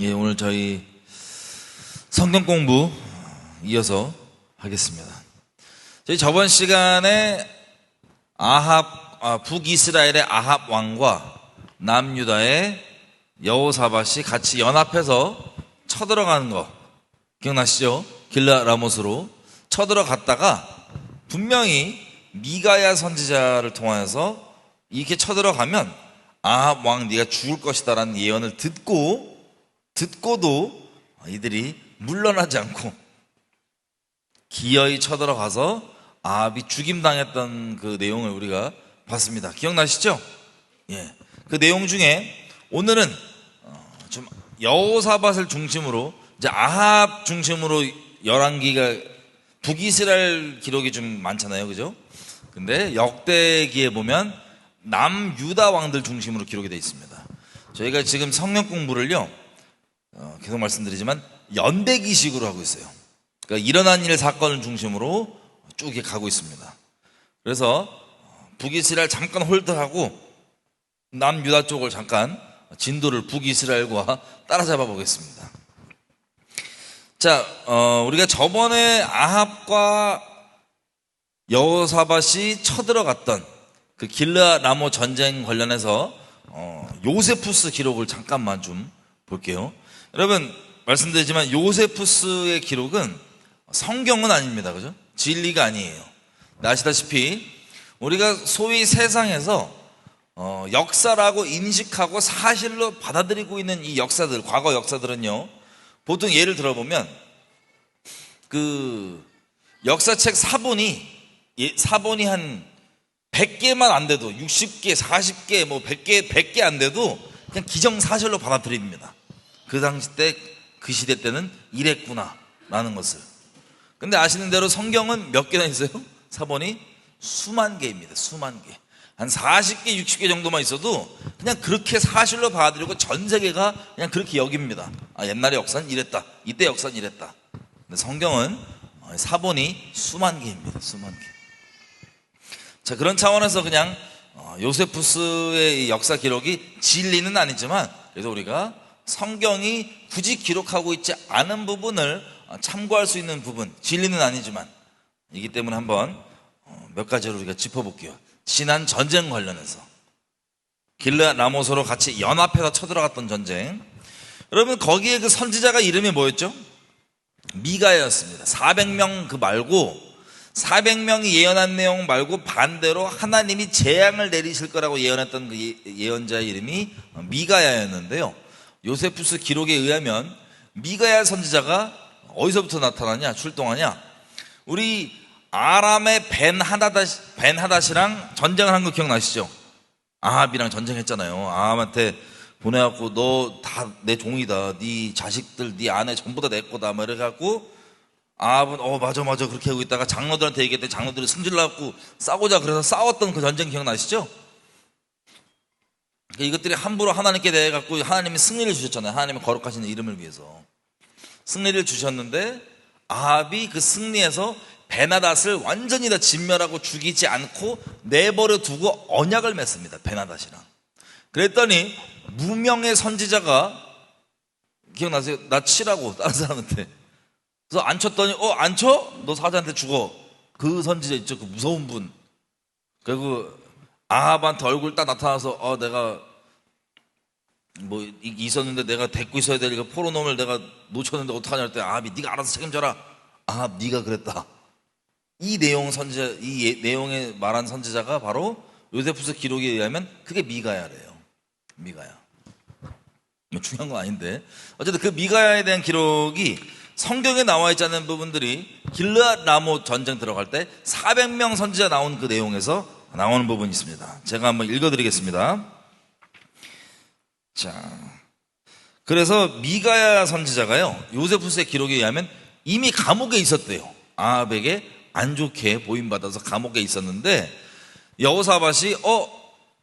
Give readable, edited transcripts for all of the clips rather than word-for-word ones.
예, 오늘 저희 성경 공부 이어서 하겠습니다. 저희 저번 시간에 북이스라엘의 아합 왕과 남유다의 여호사밧이 같이 연합해서 쳐들어가는 거 기억나시죠? 길라 라못으로 쳐들어갔다가 분명히 미가야 선지자를 통하여서 이렇게 쳐들어가면 아합 왕 네가 죽을 것이다라는 예언을 듣고도 이들이 물러나지 않고 기어이 쳐들어가서 아합이 죽임당했던 그 내용을 우리가 봤습니다. 기억나시죠? 예. 그 내용 중에 오늘은 좀 여호사밧을 중심으로 이제 아합 중심으로 열왕기가 북이스라엘 기록이 좀 많잖아요, 그죠? 근데 역대기에 보면 남유다 왕들 중심으로 기록이 되어 있습니다. 저희가 지금 성경 공부를요, 계속 말씀드리지만 연대기식으로 하고 있어요. 그러니까 일어난 일 사건을 중심으로 쭉 이렇게 가고 있습니다. 그래서 북이스라엘 잠깐 홀드하고 남유다 쪽을 잠깐 진도를 북이스라엘과 따라잡아 보겠습니다. 자, 우리가 저번에 아합과 여호사밧이 쳐들어갔던 그 길라 라모 전쟁 관련해서 요세푸스 기록을 잠깐만 좀 볼게요. 여러분 말씀드리지만 요세푸스의 기록은 성경은 아닙니다, 그죠? 진리가 아니에요. 아시다시피 우리가 소위 세상에서 역사라고 인식하고 사실로 받아들이고 있는 이 역사들, 과거 역사들은요, 보통 예를 들어보면 그 역사책 사본이 한 100개만 안 돼도 60개, 40개, 뭐 100개 안 돼도 그냥 기정사실로 받아들입니다. 그 당시 때, 그 시대 때는 이랬구나 라는 것을. 근데 아시는 대로 성경은 몇 개나 있어요? 사본이 수만 개입니다. 수만 개. 한 40개, 60개 정도만 있어도 그냥 그렇게 사실로 받아들이고 전 세계가 그냥 그렇게 여깁니다. 옛날의 역사는 이랬다, 이때 역사는 이랬다. 근데 성경은 사본이 수만 개입니다. 수만 개. 자, 그런 차원에서 그냥 요세푸스의 역사 기록이 진리는 아니지만, 그래서 우리가 성경이 굳이 기록하고 있지 않은 부분을 참고할 수 있는 부분, 진리는 아니지만 이기 때문에 한번 몇 가지를 우리가 짚어볼게요. 지난 전쟁 관련해서 길라 라못으로 같이 연합해서 쳐들어갔던 전쟁. 여러분 거기에 그 선지자가 이름이 뭐였죠? 미가야였습니다. 400명 그 말고 400명이 예언한 내용 말고 반대로 하나님이 재앙을 내리실 거라고 예언했던 그 예언자의 이름이 미가야였는데요. 요세푸스 기록에 의하면 미가야 선지자가 어디서부터 나타나냐, 출동하냐? 우리 아람의 벤하닷이랑 전쟁을 한 거 기억나시죠? 아합이랑 전쟁했잖아요. 아합한테 보내갖고 너 다 내 종이다, 네 자식들, 네 아내 전부 다 내 거다 막 이래갖고 아합은 맞아 그렇게 하고 있다가 장로들한테 얘기했더니 장로들이 승질나갖고 싸우자 그래서 싸웠던 그 전쟁 기억나시죠? 이것들이 함부로 하나님께 대해갖고 하나님이 승리를 주셨잖아요. 하나님의 거룩하신 이름을 위해서 승리를 주셨는데 아합이 그 승리에서 벤하닷을 완전히 다 진멸하고 죽이지 않고 내버려 두고 언약을 맺습니다. 벤하닷이랑. 그랬더니 무명의 선지자가, 기억나세요? 나 치라고 다른 사람한테. 그래서 안 쳤더니 안 쳐? 너 사자한테 죽어. 그 선지자 있죠, 그 무서운 분. 그리고 아합한테 얼굴 딱 나타나서 내가 뭐 있었는데 내가 데리고 있어야 될 포로놈을 내가 놓쳤는데 어떡하냐 할 때 아합이 네가 알아서 책임져라. 아합 네가 그랬다. 이 내용에 말한 선지자가 바로 요세푸스 기록에 의하면 그게 미가야래요. 미가야. 뭐 중요한 건 아닌데 어쨌든 그 미가야에 대한 기록이 성경에 나와 있지 않은 부분들이 길라 라못 전쟁 들어갈 때 400명 선지자 나온 그 내용에서 나오는 부분이 있습니다. 제가 한번 읽어드리겠습니다. 자, 그래서 미가야 선지자가요, 요세푸스의 기록에 의하면 이미 감옥에 있었대요. 아합에게 안 좋게 보임받아서 감옥에 있었는데 여호사밧이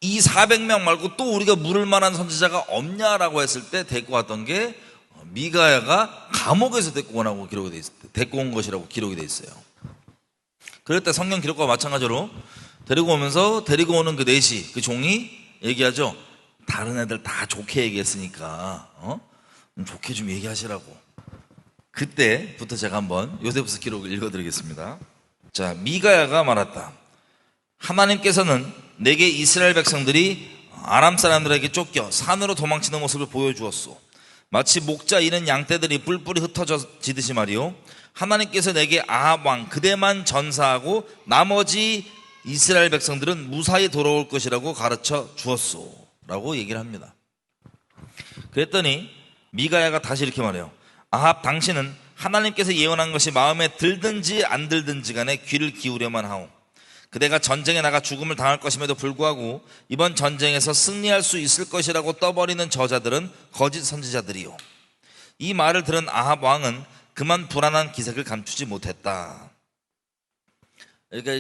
이 400명 말고 또 우리가 물을 만한 선지자가 없냐라고 했을 때 데리고 왔던 게 미가야가 감옥에서 데리고 온 것이라고 기록이 돼 있어요. 그럴 때 성경 기록과 마찬가지로 데리고 오면서 데리고 오는 그 넷이, 그 종이 얘기하죠. 다른 애들 다 좋게 얘기했으니까 좋게 좀 얘기하시라고. 그때부터 제가 한번 요세푸스 기록을 읽어드리겠습니다. 자, 미가야가 말했다. 하나님께서는 내게 이스라엘 백성들이 아람 사람들에게 쫓겨 산으로 도망치는 모습을 보여주었소. 마치 목자 이는 양떼들이 뿔뿔이 흩어지듯이 말이요. 하나님께서 내게 아합 왕 그대만 전사하고 나머지 이스라엘 백성들은 무사히 돌아올 것이라고 가르쳐 주었소 라고 얘기를 합니다. 그랬더니 미가야가 다시 이렇게 말해요. 아합 당신은 하나님께서 예언한 것이 마음에 들든지 안 들든지 간에 귀를 기울여만 하오. 그대가 전쟁에 나가 죽음을 당할 것임에도 불구하고 이번 전쟁에서 승리할 수 있을 것이라고 떠버리는 저자들은 거짓 선지자들이요. 이 말을 들은 아합 왕은 그만 불안한 기색을 감추지 못했다. 그러니까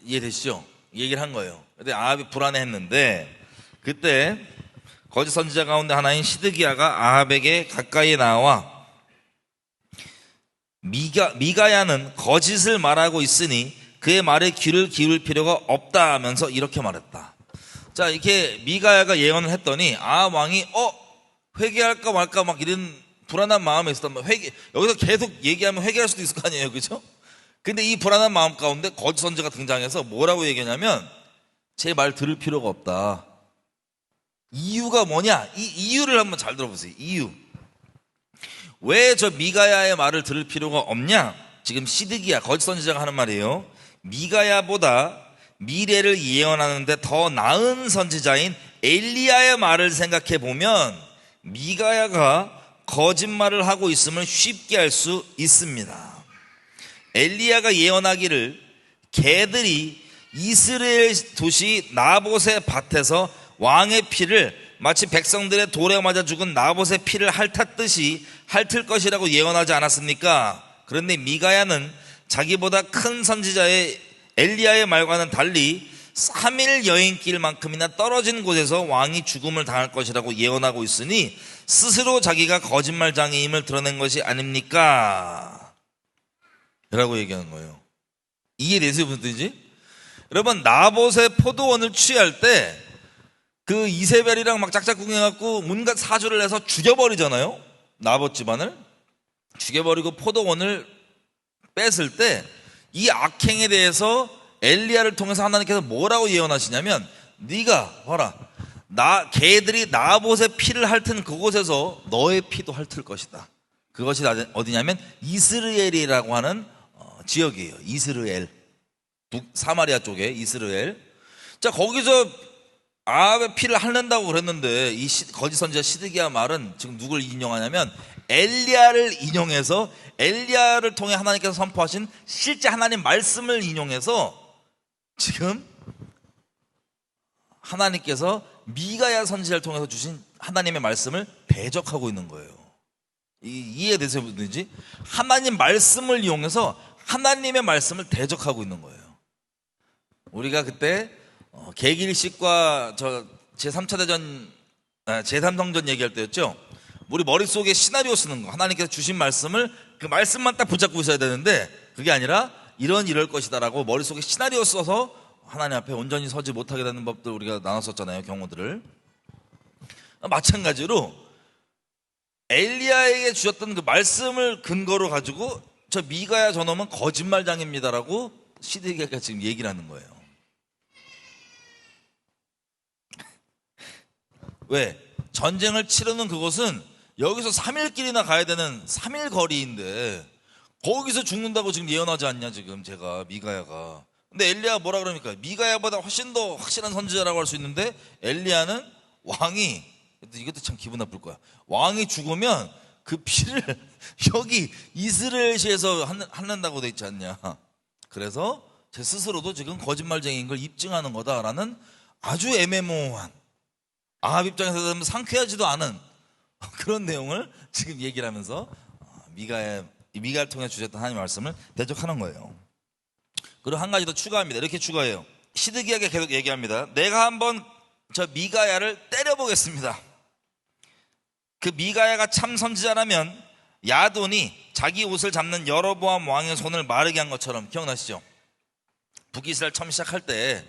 이해되시죠? 얘기를 한 거예요. 근데 아합이 불안해했는데 그때 거짓 선지자 가운데 하나인 시드기야가 아합에게 가까이 나와 미가야는 거짓을 말하고 있으니 그의 말에 귀를 기울일 필요가 없다 하면서 이렇게 말했다. 자, 이렇게 미가야가 예언을 했더니 아합 왕이 회개할까 말까 막 이런 불안한 마음에 있었단 말이에요. 여기서 계속 얘기하면 회개할 수도 있을 거 아니에요, 그죠? 근데 이 불안한 마음 가운데 거짓 선지자가 등장해서 뭐라고 얘기하냐면 제 말 들을 필요가 없다. 이유가 뭐냐? 이 이유를 한번 잘 들어보세요. 이유. 왜 저 미가야의 말을 들을 필요가 없냐? 지금 시드기야 거짓 선지자가 하는 말이에요. 미가야보다 미래를 예언하는데 더 나은 선지자인 엘리야의 말을 생각해 보면 미가야가 거짓말을 하고 있음을 쉽게 알 수 있습니다. 엘리야가 예언하기를 개들이 이스라엘 도시 나봇의 밭에서 왕의 피를 마치 백성들의 돌에 맞아 죽은 나봇의 피를 핥았듯이 핥을 것이라고 예언하지 않았습니까? 그런데 미가야는 자기보다 큰 선지자의 엘리야의 말과는 달리 3일 여행길만큼이나 떨어진 곳에서 왕이 죽음을 당할 것이라고 예언하고 있으니 스스로 자기가 거짓말장애임을 드러낸 것이 아닙니까? 라고 얘기하는 거예요. 이해되세요, 무슨 뜻인지? 여러분, 나봇의 포도원을 취할 때 그 이세벨이랑 막 짝짝꿍해갖고 온갖 사주를 해서 죽여버리잖아요. 나봇 집안을 죽여버리고 포도원을 뺐을 때 이 악행에 대해서 엘리야를 통해서 하나님께서 뭐라고 예언하시냐면 네가 봐라, 개들이 나봇의 피를 핥은 그곳에서 너의 피도 핥을 것이다. 그것이 어디냐면 이스라엘이라고 하는 지역이에요. 이스라엘, 사마리아 쪽에 이스라엘. 자, 거기서 아합의 피를 핥는다고 그랬는데 이 거짓 선지자 시드기야 말은 지금 누굴 인용하냐면 엘리야를 인용해서 엘리야를 통해 하나님께서 선포하신 실제 하나님 말씀을 인용해서 지금 하나님께서 미가야 선지자를 통해서 주신 하나님의 말씀을 대적하고 있는 거예요. 이해되세요? 무슨지? 하나님 말씀을 이용해서 하나님의 말씀을 대적하고 있는 거예요. 우리가 그때 개길식과 제3차 대전 제3성전 얘기할 때였죠. 우리 머릿속에 시나리오 쓰는 거, 하나님께서 주신 말씀을 그 말씀만 딱 붙잡고 있어야 되는데 그게 아니라 이럴 것이다 라고 머릿속에 시나리오 써서 하나님 앞에 온전히 서지 못하게 되는 법들 우리가 나눴었잖아요, 경우들을. 마찬가지로 엘리야에게 주셨던 그 말씀을 근거로 가지고 저 미가야 저놈은 거짓말장입니다라고 시드기야가 지금 얘기를 하는 거예요. 왜? 전쟁을 치르는 그곳은 여기서 3일길이나 가야 되는 3일 거리인데 거기서 죽는다고 지금 예언하지 않냐, 지금 제가 미가야가. 근데 엘리야가 뭐라 그럽니까? 미가야보다 훨씬 더 확실한 선지자라고 할 수 있는데 엘리야는 왕이, 이것도 참 기분 나쁠 거야. 왕이 죽으면 그 피를 여기 이스라엘시에서 핥는다고 돼 있지 않냐. 그래서 제 스스로도 지금 거짓말쟁이인 걸 입증하는 거다라는 아주 애매모호한, 아합 입장에서 상쾌하지도 않은 그런 내용을 지금 얘기를 하면서 미가를 통해 주셨던 하나님의 말씀을 대적하는 거예요. 그리고 한 가지 더 추가합니다. 이렇게 추가해요. 시드기야가 계속 얘기합니다. 내가 한번 저 미가야를 때려보겠습니다. 그 미가야가 참 선지자라면 야돈이 자기 옷을 잡는 여로보암 왕의 손을 마르게 한 것처럼, 기억나시죠? 북이스라엘 처음 시작할 때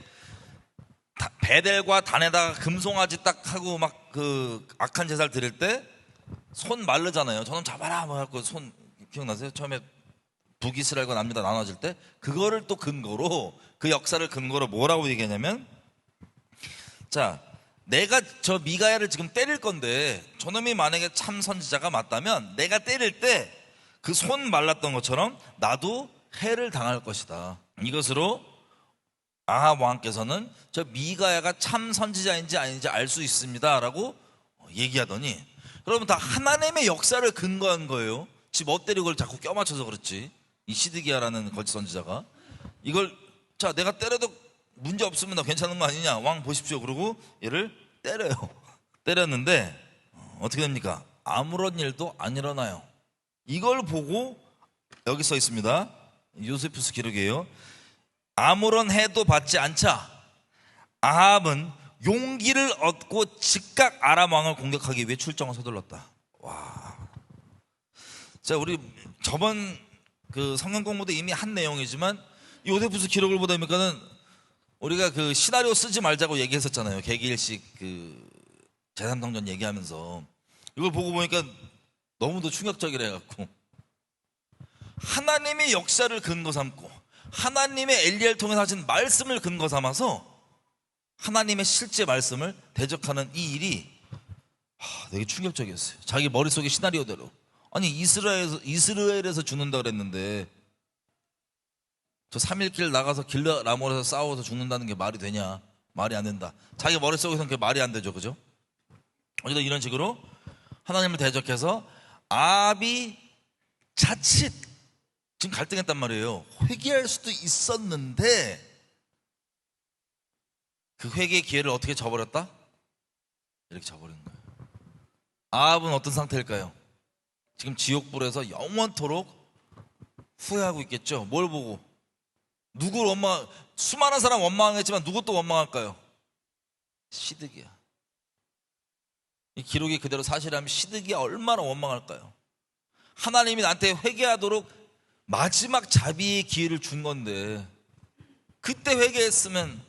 베델과 단에다가 금송아지 딱 하고 막 그 악한 제사를 드릴 때 손 마르잖아요. 저놈 잡아라 뭐 갖고 손 기억나세요? 처음에 북이스라엘과 남유다 나눠질 때 그거를 또 근거로 그 역사를 근거로 뭐라고 얘기하냐면 자 내가 저 미가야를 지금 때릴 건데 저놈이 만약에 참 선지자가 맞다면 내가 때릴 때 그 손 말랐던 것처럼 나도 해를 당할 것이다. 이것으로 아합 왕께서는 저 미가야가 참 선지자인지 아닌지 알 수 있습니다 라고 얘기하더니 여러분 다 하나님의 역사를 근거한 거예요. 지 멋대로 그걸 자꾸 껴맞춰서 그렇지. 이 시드기야라는 거짓 선지자가 이걸 자 내가 때려도 문제 없습니다 괜찮은 거 아니냐 왕 보십시오 그러고 얘를 때려요. 때렸는데 어떻게 됩니까? 아무런 일도 안 일어나요. 이걸 보고 여기 써 있습니다. 요세푸스 기록이에요. 아무런 해도 받지 않자 아합은 용기를 얻고 즉각 아람 왕을 공격하기 위해 출정을 서둘렀다. 와. 자, 우리 저번 그 성경 공부 때 이미 한 내용이지만 요세푸스 기록을 보다 보니까는 우리가 그 시나리오 쓰지 말자고 얘기했었잖아요. 개기일식 그 제3성전 얘기하면서 이걸 보고 보니까 너무도 충격적이라 해갖고 하나님의 역사를 근거 삼고 하나님의 엘리야를 통해서 하신 말씀을 근거 삼아서 하나님의 실제 말씀을 대적하는 이 일이 되게 충격적이었어요. 자기 머릿속의 시나리오대로. 아니 이스라엘에서 죽는다 그랬는데 저 3일 나가서 길라 라몰에서 싸워서 죽는다는 게 말이 되냐? 말이 안 된다. 자기 머릿속에서는 그게 말이 안 되죠. 그죠? 어쨌든 이런 식으로 하나님을 대적해서 아합이 자칫 지금 갈등했단 말이에요. 회개할 수도 있었는데 그 회개의 기회를 어떻게 저버렸다? 이렇게 저버린 거예요. 아합은 어떤 상태일까요? 지금 지옥불에서 영원토록 후회하고 있겠죠. 뭘 보고? 누구를 수많은 사람 원망했지만 누구 또 원망할까요? 시드기야. 이 기록이 그대로 사실이라면 시드기야 얼마나 원망할까요? 하나님이 나한테 회개하도록 마지막 자비의 기회를 준 건데 그때 회개했으면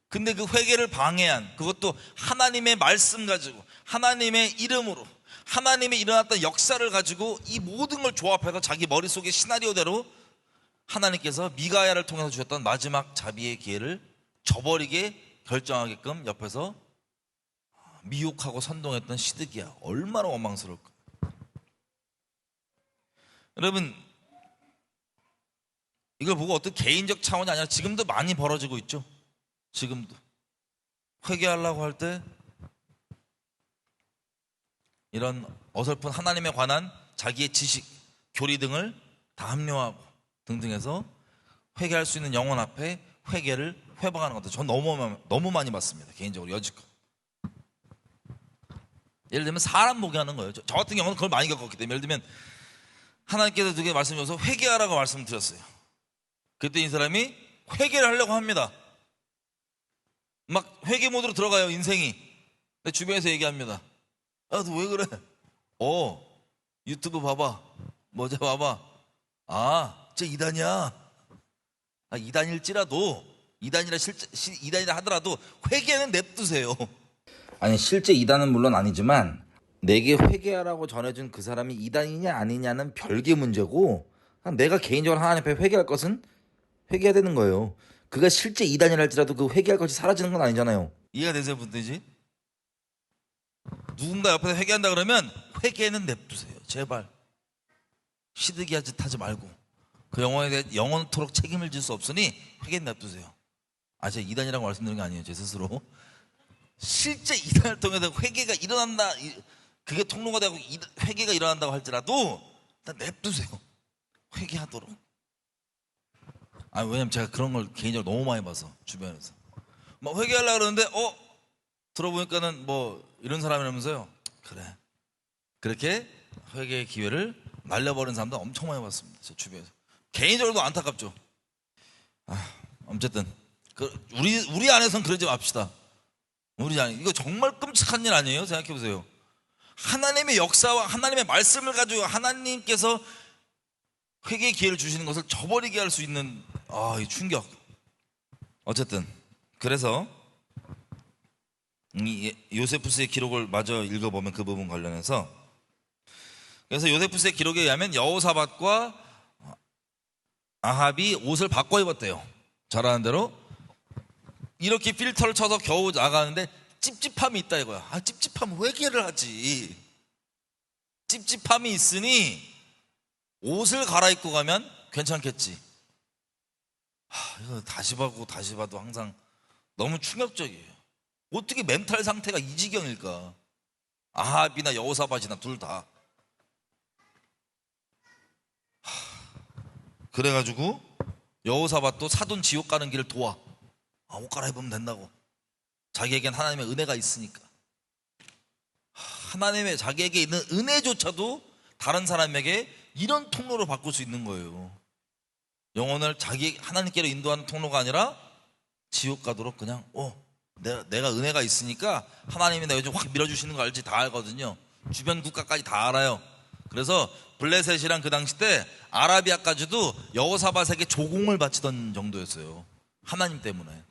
근데 그 회개를 방해한 그것도 하나님의 말씀 가지고 하나님의 이름으로 하나님이 일어났던 역사를 가지고 이 모든 걸 조합해서 자기 머릿속의 시나리오대로 하나님께서 미가야를 통해서 주셨던 마지막 자비의 기회를 저버리게 결정하게끔 옆에서 미혹하고 선동했던 시드기야 얼마나 원망스러울까. 여러분 이걸 보고 어떤 개인적 차원이 아니라 지금도 많이 벌어지고 있죠. 지금도 회개하려고 할 때 이런 어설픈 하나님에 관한 자기의 지식, 교리 등을 다 합리화하고 등등 해서 회개할 수 있는 영혼 앞에 회개를 회방하는 것도 전 너무 많이 봤습니다. 개인적으로 여지껏. 예를 들면 사람 보게 하는 거예요. 저 같은 경우는 그걸 많이 겪었기 때문에 예를 들면 하나님께서 누구에게 말씀 주셔서 회개하라고 말씀을 드렸어요. 그때 이 사람이 회개를 하려고 합니다. 막 회개 모드로 들어가요 인생이. 내 주변에서 얘기합니다. 아, 너 왜 그래? 유튜브 봐봐. 뭐자 봐봐. 쟤 이단이야. 이단일지라도 이단이라 하더라도 회개는 냅두세요. 아니 실제 이단은 물론 아니지만 내게 회개하라고 전해준 그 사람이 이단이냐 아니냐는 별개 문제고 내가 개인적으로 하나님 앞에 회개할 것은 회개해야 되는 거예요. 그가 실제 이단이라 할지라도 그 회개할 것이 사라지는 건 아니잖아요. 이해가 되세요 분들이지? 누군가 옆에서 회개한다 그러면 회개는 냅두세요. 제발 시드기야 짓 하지 말고 그 영혼에 대해 영원토록 책임을 질 수 없으니 회개는 냅두세요. 제가 이단이라고 말씀드리는 게 아니에요. 제 스스로 실제 이단을 통해서 회개가 일어난다 그게 통로가 되고 회개가 일어난다고 할지라도 일단 냅두세요. 회개하도록. 왜냐면 제가 그런 걸 개인적으로 너무 많이 봐서 주변에서 막 회개하려고 그러는데 들어보니까는 뭐 이런 사람이라면서요. 그래 그렇게 회개의 기회를 날려버린 사람도 엄청 많이 봤습니다. 제 주변에서. 개인적으로도 안타깝죠. 어쨌든 우리 안에서는 그러지 맙시다. 우리 안에 이거 정말 끔찍한 일 아니에요? 생각해보세요. 하나님의 역사와 하나님의 말씀을 가지고 하나님께서 회개의 기회를 주시는 것을 저버리게 할 수 있는 이 충격. 어쨌든 그래서 이 요세푸스의 기록을 마저 읽어보면 그 부분 관련해서, 그래서 요세푸스의 기록에 의하면 여호사밧과 아합이 옷을 바꿔 입었대요. 잘하는 대로 이렇게 필터를 쳐서 겨우 나가는데 찝찝함이 있다 이거야. 찝찝하면 회개를 하지. 찝찝함이 있으니 옷을 갈아입고 가면 괜찮겠지. 이거 다시 봐도 항상 너무 충격적이에요. 어떻게 멘탈 상태가 이 지경일까? 아합이나 여호사밧이나 둘 다. 그래가지고 여호사밧도 사돈 지옥 가는 길을 도와. 옷 갈아입으면 된다고. 자기에겐 하나님의 은혜가 있으니까. 하나님의 자기에게 있는 은혜조차도 다른 사람에게 이런 통로로 바꿀 수 있는 거예요. 영혼을 자기 하나님께로 인도하는 통로가 아니라 지옥 가도록 그냥 내가 은혜가 있으니까 하나님이 나 요즘 확 밀어주시는 거 알지? 다 알거든요. 주변 국가까지 다 알아요. 그래서 블레셋이랑 그 당시 때 아라비아까지도 여호사밧에게 조공을 바치던 정도였어요. 하나님 때문에.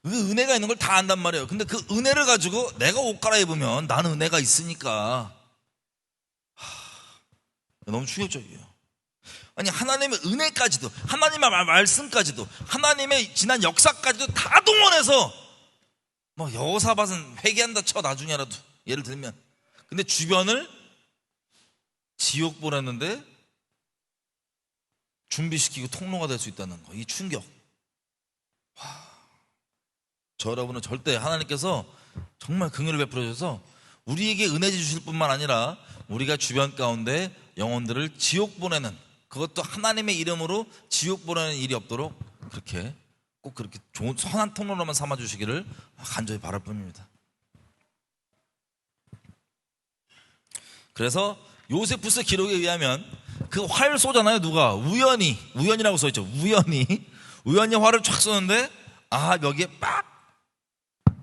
그 은혜가 있는 걸 다 안단 말이에요. 근데 그 은혜를 가지고 내가 옷 갈아입으면 나는 은혜가 있으니까. 너무 충격적이에요. 아니, 하나님의 은혜까지도, 하나님의 말씀까지도, 하나님의 지난 역사까지도 다 동원해서 여호사밧은 회개한다 쳐, 나중에라도 예를 들면. 근데 주변을 지옥 보냈는데 준비시키고 통로가 될 수 있다는 거, 이 충격. 저 여러분은 절대 하나님께서 정말 긍휼을 베풀어 주셔서 우리에게 은혜 주실 뿐만 아니라 우리가 주변 가운데 영혼들을 지옥 보내는, 그것도 하나님의 이름으로 지옥 보내는 일이 없도록 꼭 그렇게 좋은 선한 통로로만 삼아 주시기를 간절히 바랄 뿐입니다. 그래서 요세푸스 기록에 의하면 그 활 쏘잖아요. 누가? 우연이라고 써있죠. 우연히 활을 쫙 쏘는데 여기에 빡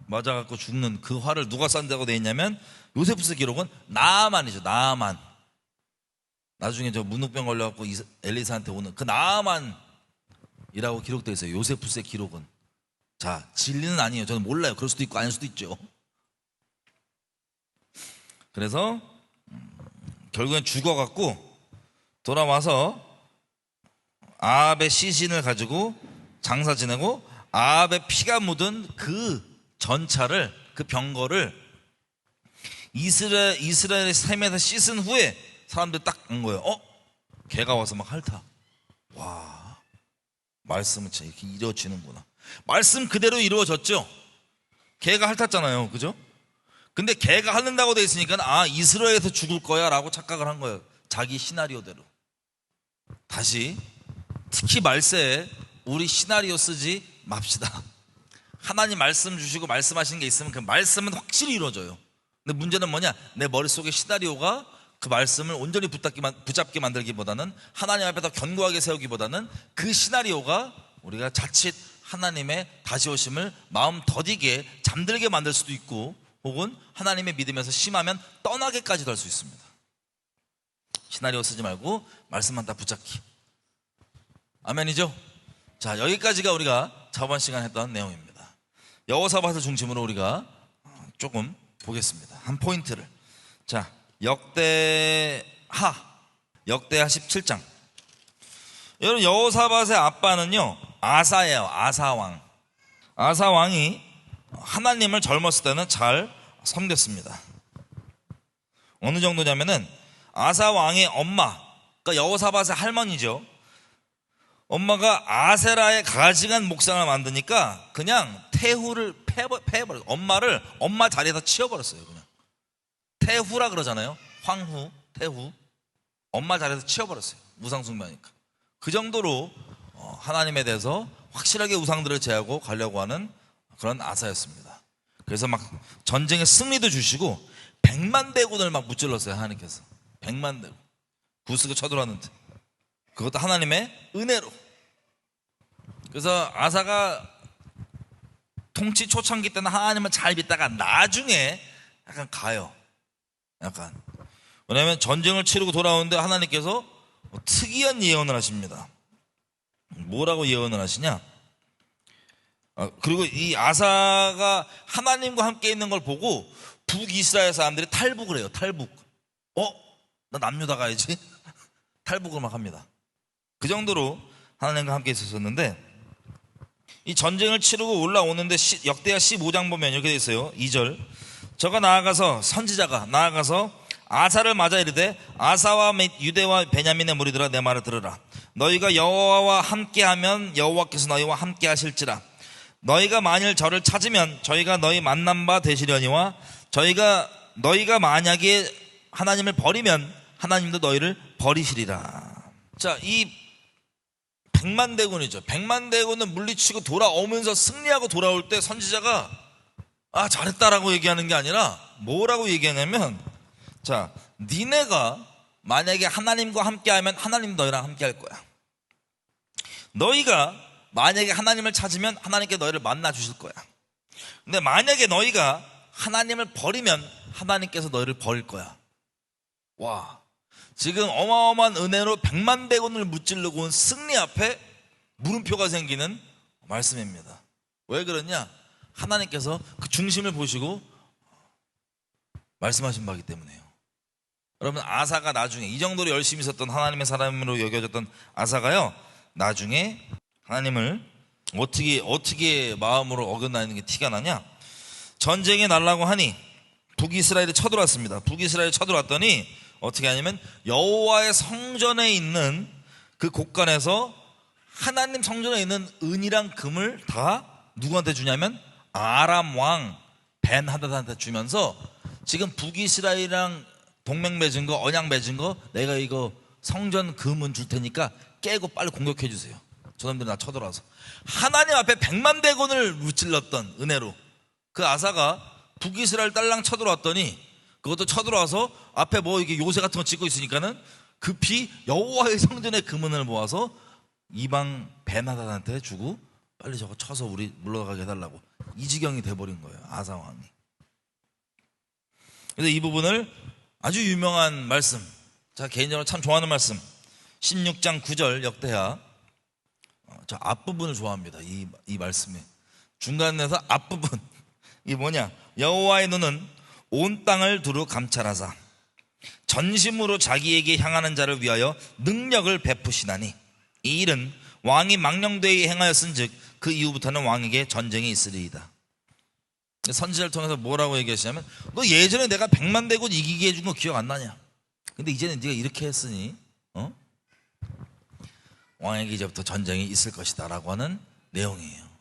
맞아갖고 죽는 그 활을 누가 쏜다고 되어 있냐면, 요세푸스 기록은 나아만이죠. 나아만. 나중에 저 문둥병 걸려갖고 엘리사한테 오는 그 나아만이라고 기록되어 있어요. 요세푸스의 기록은. 자, 진리는 아니에요. 저는 몰라요. 그럴 수도 있고 아닐 수도 있죠. 그래서 결국엔 죽어갖고 돌아와서 아합의 시신을 가지고 장사 지내고, 아합의 피가 묻은 그 전차를, 그 병거를 이스라엘의 샘에서 씻은 후에 사람들이 딱 간 거예요. 개가 와서 막 핥아. 와, 말씀은 진짜 이렇게 이루어지는구나. 말씀 그대로 이루어졌죠. 개가 핥았잖아요, 그죠? 근데 개가 핥는다고 돼 있으니까 이스라엘에서 죽을 거야 라고 착각을 한 거예요. 자기 시나리오대로. 다시 특히 말세에 우리 시나리오 쓰지 맙시다. 하나님 말씀 주시고 말씀하시는 게 있으면 그 말씀은 확실히 이루어져요. 근데 문제는 뭐냐? 내 머릿속에 시나리오가 그 말씀을 온전히 붙잡게 만들기보다는, 하나님 앞에서 견고하게 세우기보다는 그 시나리오가 우리가 자칫 하나님의 다시 오심을 마음 더디게 잠들게 만들 수도 있고, 혹은 하나님의 믿음에서 심하면 떠나게까지도 할 수 있습니다. 시나리오 쓰지 말고 말씀만 다 붙잡기. 아멘이죠? 자, 여기까지가 우리가 저번 시간에 했던 내용입니다. 여호사밧을 중심으로 우리가 조금 보겠습니다. 한 포인트를. 자, 역대하 17장. 여러분, 여호사밧의 아빠는요 아사예요. 아사왕. 아사왕이 하나님을 젊었을 때는 잘 섬겼습니다. 어느 정도냐면은 아사왕의 엄마, 그러니까 여호사밧의 할머니죠. 엄마가 아세라의 가증한 목상을 만드니까 그냥 태후를 패버렸어요. 엄마를 엄마 자리에서 치워버렸어요. 그냥 태후라 그러잖아요. 황후, 태후. 엄마 자리에서 치워버렸어요. 우상숭배하니까. 그 정도로 하나님에 대해서 확실하게 우상들을 제하고 가려고 하는 그런 아사였습니다. 그래서 막 전쟁의 승리도 주시고 100만 대군을 막 무찔렀어요. 하나님께서 100만 대군 구스가 쳐들어왔는데, 그것도 하나님의 은혜로. 그래서 아사가 통치 초창기 때는 하나님을 잘 믿다가 나중에 약간 가요. 왜냐하면 전쟁을 치르고 돌아오는데 하나님께서 특이한 예언을 하십니다. 뭐라고 예언을 하시냐? 그리고 이 아사가 하나님과 함께 있는 걸 보고 북이스라엘 사람들이 탈북을 해요. 탈북. 나 남유다 가야지. 탈북을 막 합니다. 그 정도로 하나님과 함께 있었는데, 이 전쟁을 치르고 올라오는데 역대하 15장 보면 이렇게 돼 있어요. 2절. 저가 나아가서, 선지자가 나아가서 아사를 맞아 이르되, 아사와 및 유대와 베냐민의 무리들아, 내 말을 들으라. 너희가 여호와와 함께하면 여호와께서 너희와 함께 하실지라. 너희가 만일 저를 찾으면 저희가 너희 만난 바 되시려니와 너희가 만약에 하나님을 버리면 하나님도 너희를 버리시리라. 자, 이 백만대군이죠. 백만대군은 물리치고 돌아오면서 승리하고 돌아올 때 선지자가 잘했다라고 얘기하는 게 아니라 뭐라고 얘기하냐면, 자, 니네가 만약에 하나님과 함께하면 하나님도 너희랑 함께할 거야. 너희가 만약에 하나님을 찾으면 하나님께 너희를 만나 주실 거야. 근데 만약에 너희가 하나님을 버리면 하나님께서 너희를 버릴 거야. 와, 지금 어마어마한 은혜로 백만대군을 무찌르고 온 승리 앞에 물음표가 생기는 말씀입니다. 왜 그러냐? 하나님께서 그 중심을 보시고 말씀하신 바이기 때문에요. 여러분, 아사가 나중에 이 정도로 열심히 있었던 하나님의 사람으로 여겨졌던 아사가요, 나중에 하나님을 어떻게 마음으로 어긋나는 게 티가 나냐? 전쟁에 나려고 하니 북이스라엘이 쳐들어왔습니다. 북이스라엘이 쳐들어왔더니 어떻게 하냐면, 여호와의 성전에 있는 그 곳간에서 하나님 성전에 있는 은이랑 금을 다 누구한테 주냐면 아람 왕 벤하닷한테 주면서, 지금 북이스라엘이랑 동맹 맺은 거, 언약 맺은 거, 내가 이거 성전 금은 줄 테니까 깨고 빨리 공격해 주세요. 저놈들이 나 쳐들어와서. 하나님 앞에 백만대군을 무찔렀던 은혜로 그 아사가 북이스라엘 딸랑 쳐들어왔더니, 그것도 쳐들어와서 앞에 이게 요새 같은 거 찍고 있으니까는 급히 여호와의 성전의 금은을 모아서 이방 벤하닷한테 주고, 빨리 저거 쳐서 우리 물러가게 해달라고. 이 지경이 돼버린 거예요, 아사 왕이. 그래서 이 부분을 아주 유명한 말씀, 제가 개인적으로 참 좋아하는 말씀, 16장 9절 역대하, 저 앞부분을 좋아합니다. 이 말씀에 중간에서 앞부분, 이게 뭐냐? 여호와의 눈은 온 땅을 두루 감찰하사 전심으로 자기에게 향하는 자를 위하여 능력을 베푸시나니, 이 일은 왕이 망령되이 행하였은즉 그 이후부터는 왕에게 전쟁이 있으리이다. 선지자를 통해서 뭐라고 얘기하시냐면, 너 예전에 내가 백만대군 이기게 해준 거 기억 안 나냐? 근데 이제는 네가 이렇게 했으니 왕에게 이제부터 전쟁이 있을 것이다 라고 하는 내용이에요.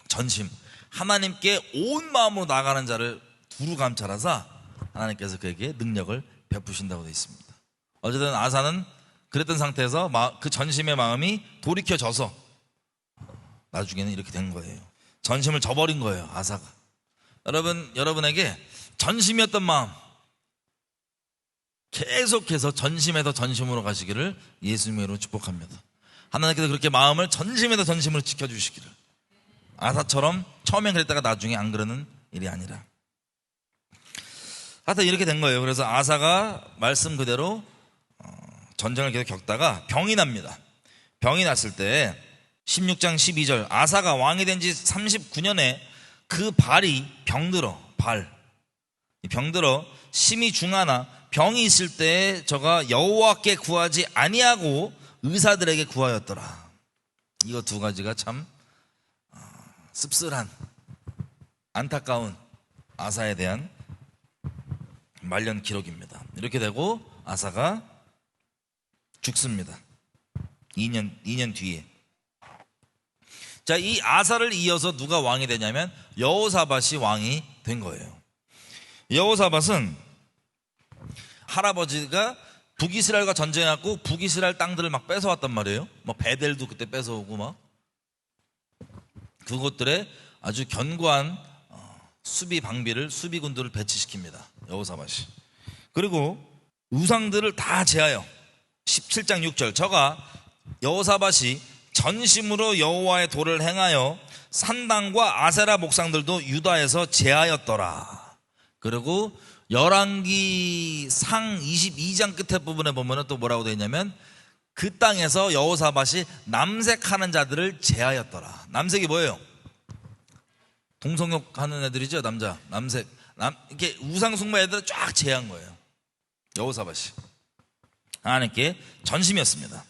전심, 하나님께 온 마음으로 나가는 자를 두루 감찰하사 하나님께서 그에게 능력을 베푸신다고 되어 있습니다. 어쨌든 아사는 그랬던 상태에서 그 전심의 마음이 돌이켜져서 나중에는 이렇게 된 거예요. 전심을 저버린 거예요, 아사가. 여러분에게 전심이었던 마음 계속해서 전심에서 전심으로 가시기를 예수님으로 축복합니다. 하나님께서 그렇게 마음을 전심에서 전심으로 지켜주시기를, 아사처럼 처음엔 그랬다가 나중에 안 그러는 일이 아니라. 하여튼 이렇게 된 거예요. 그래서 아사가 말씀 그대로 전쟁을 계속 겪다가 병이 납니다. 병이 났을 때 16장 12절, 아사가 왕이 된 지 39년에 그 발이 병들어, 병들어 심히 중하나 병이 있을 때 저가 여호와께 구하지 아니하고 의사들에게 구하였더라. 이거 두 가지가 참 씁쓸한, 안타까운 아사에 대한 말년 기록입니다. 이렇게 되고 아사가 죽습니다. 2년 뒤에. 자, 이 아사를 이어서 누가 왕이 되냐면 여호사밧이 왕이 된 거예요. 여호사밧은 할아버지가 북이스라엘과 전쟁해갖고 북이스라엘 땅들을 막 뺏어왔단 말이에요. 베델도 그때 뺏어오고 그곳들에 아주 견고한 수비군들을 배치시킵니다, 여호사밧이. 그리고 우상들을 다 제하여 17장 6절, 저가 여호사밧이 전심으로 여호와의 도를 행하여 산당과 아세라 목상들도 유다에서 제하였더라. 그리고 열왕기 상 22장 끝에 부분에 보면 또 뭐라고 되어 있냐면, 그 땅에서 여호사밧이 남색하는 자들을 제하였더라. 남색이 뭐예요? 동성욕 하는 애들이죠. 남자 남색 이렇게 우상숭배 애들을 쫙 제한 거예요. 여호사밧이 하나님께 전심이었습니다.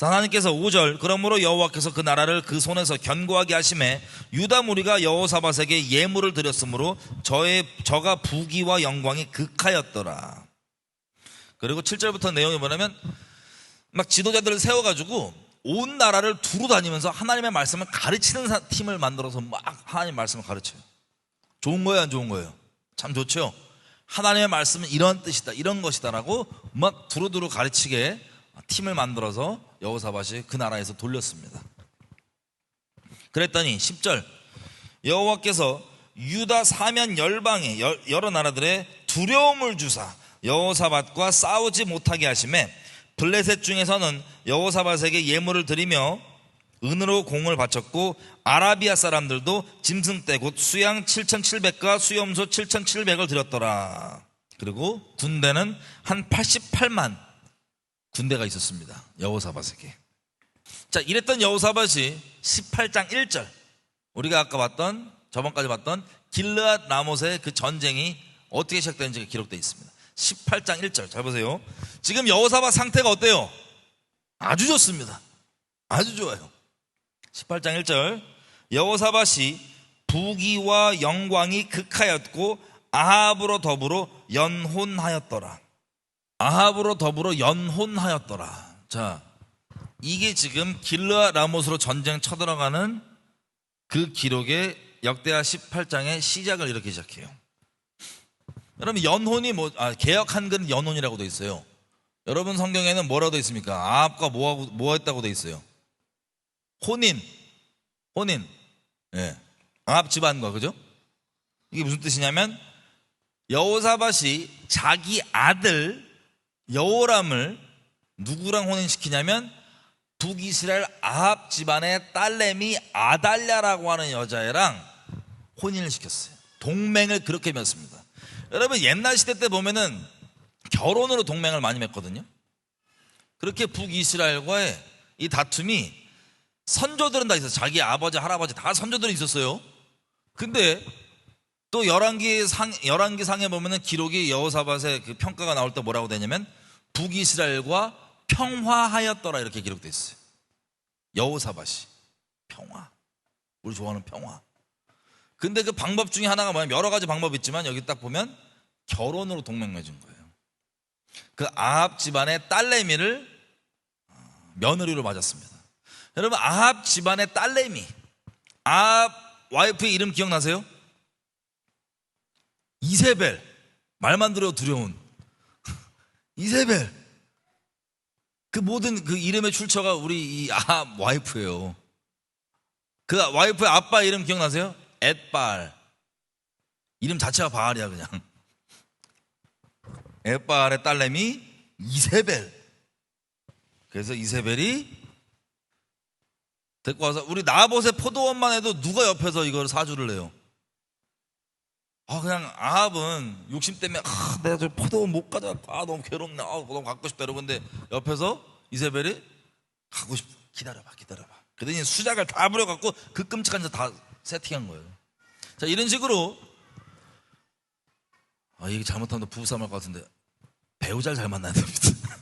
하나님께서 5절 그러므로 여호와께서 그 나라를 그 손에서 견고하게 하심에 유다 무리가 여호사밧에게 예물을 드렸으므로 저가 부귀와 영광이 극하였더라. 그리고 7절부터 내용이 뭐냐면 막 지도자들을 세워가지고 온 나라를 두루 다니면서 하나님의 말씀을 가르치는 팀을 만들어서 막 하나님의 말씀을 가르쳐요. 좋은 거예요, 안 좋은 거예요? 참 좋죠. 하나님의 말씀은 이런 뜻이다, 이런 것이다라고 막 두루두루 가르치게 팀을 만들어서 여호사밧이 그 나라에서 돌렸습니다. 그랬더니 10절 여호와께서 유다 사면 열방에 여러 나라들의 두려움을 주사 여호사밧과 싸우지 못하게 하심에 블레셋 중에서는 여호사밧에게 예물을 드리며 은으로 공을 바쳤고 아라비아 사람들도 짐승떼 곧 수양 7,700과 수염소 7,700을 드렸더라. 그리고 군대는 한 88만 군대가 있었습니다. 여호사밧에게. 자, 이랬던 여호사밧이 18장 1절 우리가 아까 봤던 저번까지 봤던 길르앗 라못의 그 전쟁이 어떻게 시작되는지가 기록되어 있습니다. 18장 1절 잘 보세요. 지금 여호사밧 상태가 어때요? 아주 좋습니다. 아주 좋아요. 18장 1절 여호사밧이 부귀와 영광이 극하였고 아합으로 더불어 연혼하였더라. 아합으로 더불어 연혼하였더라. 자, 이게 지금 길르앗 라못으로 전쟁 쳐들어가는 그 기록의 역대하 18장의 시작을 이렇게 시작해요. 여러분 연혼이 개역 한글은 연혼이라고 돼 있어요. 여러분 성경에는 뭐라고 돼 있습니까? 아합과 뭐 했다고 돼 있어요? 혼인. 예. 아합 집안과, 그죠? 이게 무슨 뜻이냐면 여호사밧이 자기 아들 여호람을 누구랑 혼인시키냐면 북이스라엘 아합 집안의 딸내미 아달랴라고 하는 여자애랑 혼인을 시켰어요. 동맹을 그렇게 맺습니다. 여러분 옛날 시대 때 보면은 결혼으로 동맹을 많이 맺거든요. 그렇게 북이스라엘과의 이 다툼이 선조들은 다 있었어요. 자기 아버지 할아버지 다 선조들이 있었어요. 근데 또 열왕기상에 보면은 기록이 여호사밧의 그 평가가 나올 때 뭐라고 되냐면 북이스라엘과 평화하였더라 이렇게 기록되어 있어요. 여호사밧이 평화, 우리 좋아하는 평화. 근데 그 방법 중에 하나가 뭐냐면 여러 가지 방법이 있지만 여기 딱 보면 결혼으로 동맹 맺은 거예요. 그 아합 집안의 딸내미를 며느리로 맞았습니다. 여러분 아합 집안의 딸내미, 아합 와이프의 이름 기억나세요? 이세벨. 말만 들어도 두려운 이세벨. 그 모든 그 이름의 출처가 우리 이 아합 와이프예요. 그 와이프의 아빠 이름 기억나세요? 엣발. 이름 자체가 바알이야 그냥. 엣발의 딸내미 이세벨. 그래서 이세벨이 데리고 와서 우리 나봇의 포도원만 해도 누가 옆에서 이걸 사주를 내요? 그냥 아합은 욕심 때문에 내가 저 포도원 못 가져가. 너무 괴롭네. 너무 갖고 싶다 이러는데 옆에서 이세벨이 가고 싶다. 기다려봐. 그랬더니 수작을 다 부려갖고 그 끔찍한 짓 다 세팅한 거예요. 자, 이런 식으로 이게 잘못하면 부부싸움 할 것 같은데 배우자를 잘 만나야 됩니다.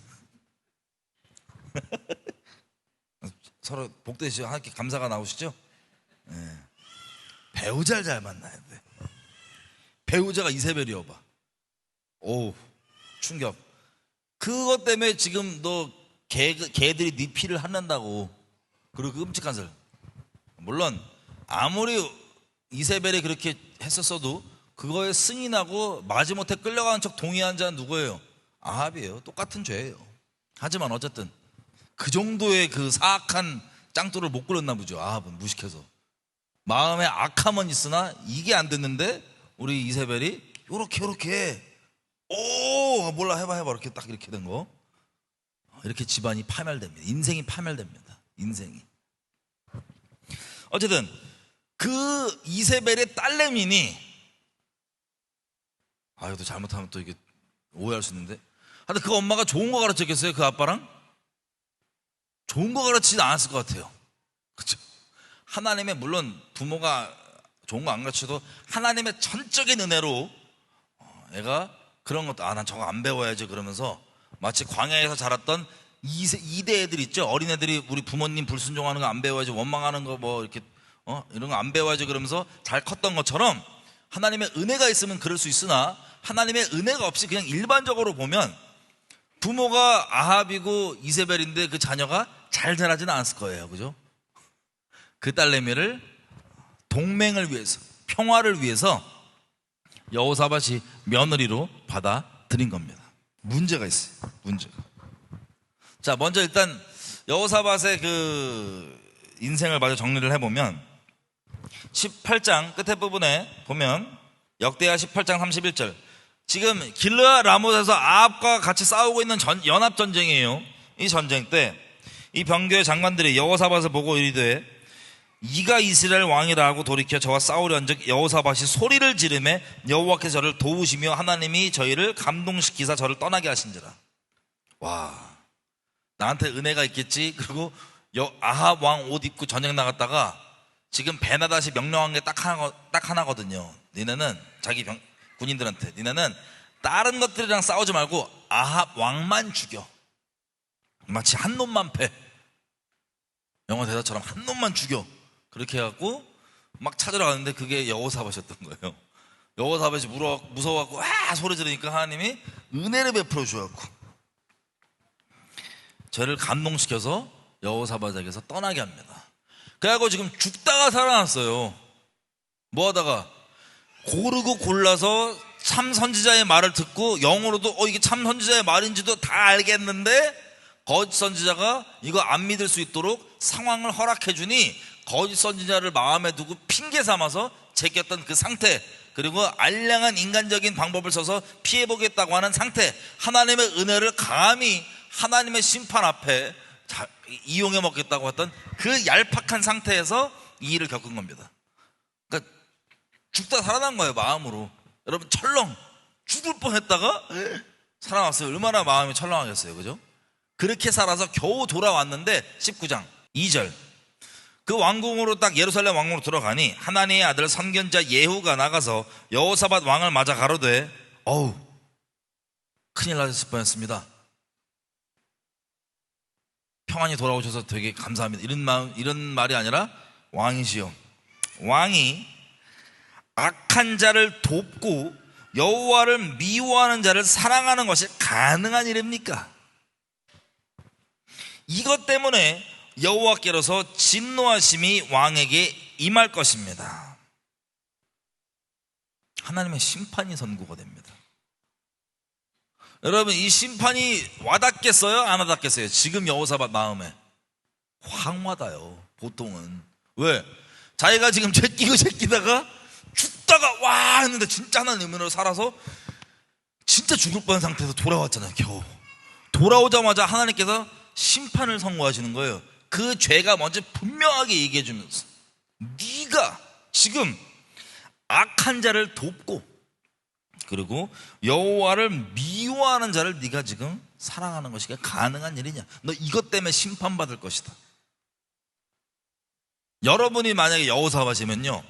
서로 복되시죠? 하나님께 감사가 나오시죠? 네. 배우자를 잘 만나야 돼. 배우자가 이세벨이어봐. 오, 충격. 그것 때문에 지금 너 개들이 네 피를 핥는다고. 그리고 그 끔찍한 설. 물론 아무리 이세벨이 그렇게 했었어도 그거에 승인하고 마지못해 끌려가는 척 동의한 자는 누구예요? 아합이에요. 똑같은 죄예요. 하지만 어쨌든 그 정도의 그 사악한 짱돌을 못 끌었나 보죠. 아합은 무식해서. 마음에 악함은 있으나 이게 안 됐는데 우리 이세벨이 요렇게 몰라 해봐 이렇게 딱 이렇게 된 거. 이렇게 집안이 파멸됩니다. 인생이 파멸됩니다. 인생이. 어쨌든 그 이세벨의 딸내미니 이것도 잘못하면 또 이게 오해할 수 있는데 하여튼 그 엄마가 좋은 거 가르쳤겠어요? 그 아빠랑? 좋은 거 가르치지 않았을 것 같아요. 그렇죠? 하나님의, 물론 부모가 좋은 거 안 가르쳐도 하나님의 전적인 은혜로 애가 그런 것도, 난 저거 안 배워야지 그러면서 마치 광야에서 자랐던 2대 애들 있죠. 어린애들이 우리 부모님 불순종하는 거 안 배워야지, 원망하는 거 뭐 이렇게 이런 거 안 배워야지 그러면서 잘 컸던 것처럼, 하나님의 은혜가 있으면 그럴 수 있으나 하나님의 은혜가 없이 그냥 일반적으로 보면 부모가 아합이고 이세벨인데 그 자녀가 잘 자라지는 않았을 거예요. 그죠? 그 딸내미를 동맹을 위해서, 평화를 위해서 여호사밧이 며느리로 받아들인 겁니다. 문제가 있어요. 문제가. 자, 먼저 일단 여호사밧의 그 인생을 마저 정리를 해보면 18장 끝에 부분에 보면 역대하 18장 31절, 지금 길르앗 라못에서 아합과 같이 싸우고 있는 연합전쟁이에요. 이 전쟁 때 이 병거의 장관들이 여호사밧을 보고 이르되 이가 이스라엘 왕이라 하고 돌이켜 저와 싸우려한즉 여호사밧이 소리를 지르매 여호와께서 저를 도우시며 하나님이 저희를 감동시키사 저를 떠나게 하신지라. 와, 나한테 은혜가 있겠지. 그리고 아합 왕 옷 입고 전쟁 나갔다가 지금 베나다시 명령한 게 딱 하나거든요. 니네는 자기 군인들한테, 니네는 다른 것들이랑 싸우지 말고 아합 왕만 죽여. 마치 한 놈만 패. 영어 대사처럼 한 놈만 죽여. 그렇게 해갖고 막 찾으러 가는데 그게 여호사밧이었던 거예요. 여호사밧이 무서워갖고 와 소리 지르니까 하나님이 은혜를 베풀어 주셔갖고 저를 감동시켜서 여호사밧에게서 떠나게 합니다. 그래갖고 지금 죽다가 살아났어요. 뭐하다가 고르고 골라서 참 선지자의 말을 듣고 영어로도 이게 참 선지자의 말인지도 다 알겠는데 거짓 선지자가 이거 안 믿을 수 있도록 상황을 허락해 주니 거짓 선지자를 마음에 두고 핑계 삼아서 제꼈던 그 상태, 그리고 알량한 인간적인 방법을 써서 피해보겠다고 하는 상태, 하나님의 은혜를 감히 하나님의 심판 앞에 이용해 먹겠다고 했던 그 얄팍한 상태에서 이 일을 겪은 겁니다. 그러니까 죽다 살아난 거예요. 마음으로. 여러분, 철렁 죽을 뻔했다가 살아났어요. 얼마나 마음이 철렁하겠어요. 그죠? 그렇게 살아서 겨우 돌아왔는데 19장 2절, 그 왕궁으로 딱 예루살렘 왕궁으로 들어가니 하나님의 아들 선견자 예후가 나가서 여호사밧 왕을 맞아 가로되 어우 큰일 나셨을 뻔했습니다. 평안히 돌아오셔서 되게 감사합니다. 이런 말이 아니라 왕이시여, 왕이 악한 자를 돕고 여호와를 미워하는 자를 사랑하는 것이 가능한 일입니까? 이것 때문에 여호와께로서 진노하심이 왕에게 임할 것입니다. 하나님의 심판이 선고가 됩니다. 여러분, 이 심판이 와닿겠어요? 안 와닿겠어요? 지금 여호사밧 마음에 확 와닿아요. 보통은. 왜? 자기가 지금 제끼다가 죽다가 와 했는데 진짜 하나님 은혜로 살아서 진짜 죽을 뻔한 상태에서 돌아왔잖아요. 겨우 돌아오자마자 하나님께서 심판을 선고하시는 거예요. 그 죄가 뭔지 분명하게 얘기해 주면서 네가 지금 악한 자를 돕고 그리고 여호와를 미워하는 자를 네가 지금 사랑하는 것이 가능한 일이냐? 너 이것 때문에 심판받을 것이다. 여러분이 만약에 여호사밧이면요,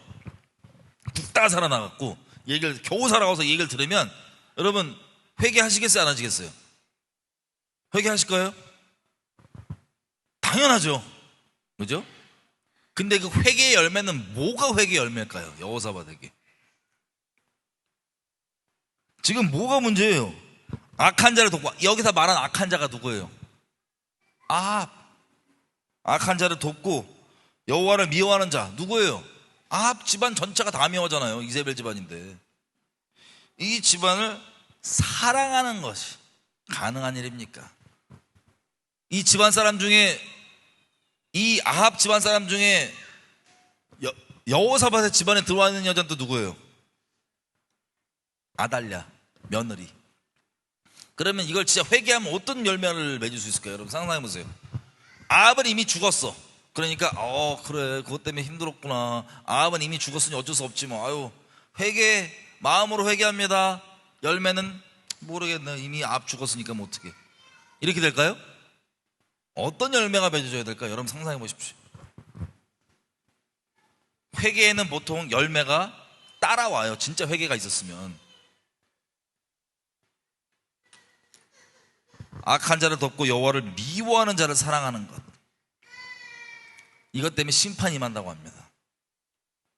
죽다가 살아나갔고 얘기를 겨우 살아가서 얘기를 들으면 여러분 회개하시겠어요? 안 하시겠어요? 회개하실 거예요? 당연하죠. 그죠? 근데 그 회개의 열매는 뭐가 회개의 열매일까요? 여호사밧에게 지금 뭐가 문제예요? 악한 자를 돕고, 여기서 말한 악한 자가 누구예요? 아합. 악한 자를 돕고 여호와를 미워하는 자 누구예요? 아합 집안 전체가 다 미워하잖아요. 이세벨 집안인데 이 집안을 사랑하는 것이 가능한 일입니까? 이 집안 사람 중에, 이 아합 집안 사람 중에 여호사밧의 집안에 들어와 있는 여자는 또 누구예요? 아달랴, 며느리. 그러면 이걸 진짜 회개하면 어떤 열매를 맺을 수 있을까요? 여러분 상상해 보세요. 아합은 이미 죽었어. 그러니까 그래 그것 때문에 힘들었구나. 아합은 이미 죽었으니 어쩔 수 없지 뭐. 아유 회개, 마음으로 회개합니다. 열매는 모르겠네. 이미 아합 죽었으니까 뭐 어떻게 이렇게 될까요? 어떤 열매가 맺어져야 될까? 여러분 상상해 보십시오. 회개에는 보통 열매가 따라와요. 진짜 회개가 있었으면. 악한 자를 덮고 여호와를 미워하는 자를 사랑하는 것, 이것 때문에 심판이 임한다고 합니다.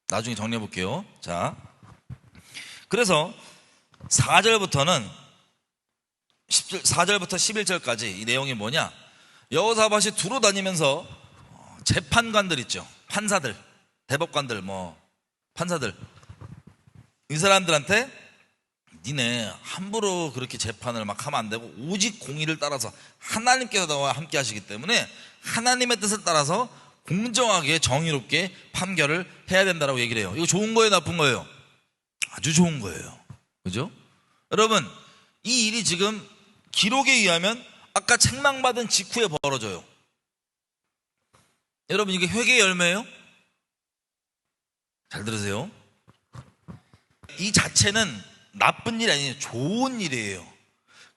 나중에 정리해 볼게요. 자, 그래서 4절부터 11절까지 이 내용이 뭐냐? 여호사밧이 두루 다니면서 재판관들 있죠. 판사들, 대법관들, 판사들, 이 사람들한테 니네 함부로 그렇게 재판을 막 하면 안 되고 오직 공의를 따라서 하나님께서 나와 함께 하시기 때문에 하나님의 뜻을 따라서 공정하게 정의롭게 판결을 해야 된다라고 얘기를 해요. 이거 좋은 거예요, 나쁜 거예요? 아주 좋은 거예요. 그죠? 여러분, 이 일이 지금 기록에 의하면 아까 책망받은 직후에 벌어져요. 여러분, 이게 회개의 열매예요? 잘 들으세요. 이 자체는 나쁜 일이 아니에요. 좋은 일이에요.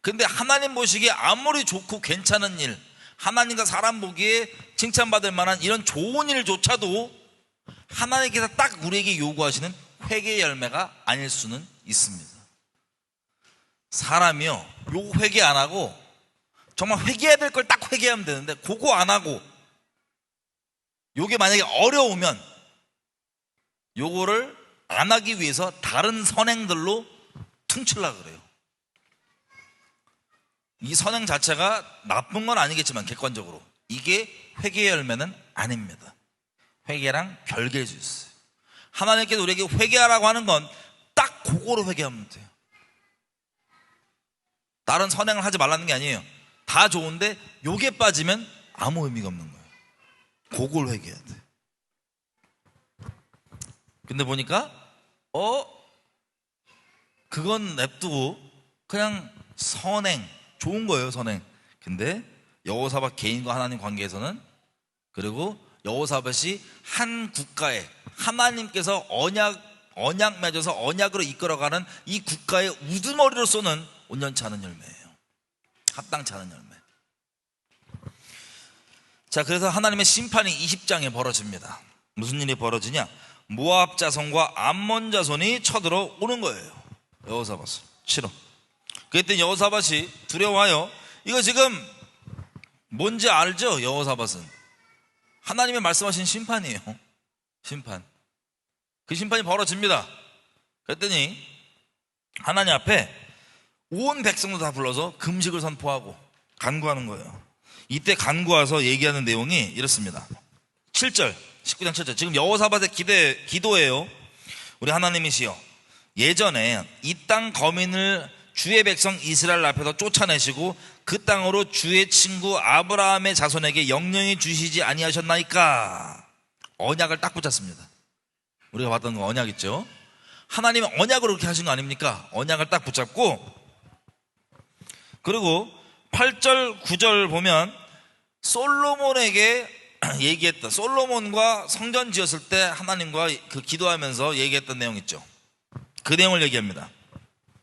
근데 하나님 보시기에 아무리 좋고 괜찮은 일, 하나님과 사람 보기에 칭찬받을 만한 이런 좋은 일조차도 하나님께서 딱 우리에게 요구하시는 회개의 열매가 아닐 수는 있습니다. 사람이요, 요 회개 안 하고 정말 회개해야 될 걸 딱 회개하면 되는데 그거 안 하고 요게 만약에 어려우면 요거를 안 하기 위해서 다른 선행들로 퉁치려고 그래요. 이 선행 자체가 나쁜 건 아니겠지만 객관적으로 이게 회개의 열매는 아닙니다. 회개랑 별개일 수 있어요. 하나님께서 우리에게 회개하라고 하는 건 딱 그거로 회개하면 돼요. 다른 선행을 하지 말라는 게 아니에요. 다 좋은데 요게 빠지면 아무 의미가 없는 거예요. 그걸 회개해야 돼. 근데 보니까 그건 냅두고 그냥 선행, 좋은 거예요, 선행. 근데 여호사밧 개인과 하나님 관계에서는, 그리고 여호사밧이 한 국가에 하나님께서 언약 맺어서 언약으로 이끌어가는 이 국가의 우두머리로 쏘는 온전치 않은 열매예요. 합당치 않은 열매. 자, 그래서 하나님의 심판이 20장에 벌어집니다. 무슨 일이 벌어지냐? 모압 자손과 암몬 자손이 쳐들어 오는 거예요. 여호사밧을 치러. 그랬더니 여호사밧이 두려워하여, 이거 지금 뭔지 알죠? 여호사밧은 하나님의 말씀하신 심판이에요. 심판. 그 심판이 벌어집니다. 그랬더니 하나님 앞에 온 백성도 다 불러서 금식을 선포하고 간구하는 거예요. 이때 간구와서 얘기하는 내용이 이렇습니다. 7절, 19장 7절. 지금 여호사밧의 기도예요. 우리 하나님이시여, 예전에 이 땅 거민을 주의 백성 이스라엘 앞에서 쫓아내시고 그 땅으로 주의 친구 아브라함의 자손에게 영영히 주시지 아니하셨나이까? 언약을 딱 붙였습니다. 우리가 봤던 거 언약 있죠? 하나님은 언약으로 그렇게 하신 거 아닙니까? 언약을 딱 붙잡고, 그리고 8절 9절 보면 솔로몬에게 얘기했던, 솔로몬과 성전 지었을 때 하나님과 그 기도하면서 얘기했던 내용 있죠. 그 내용을 얘기합니다.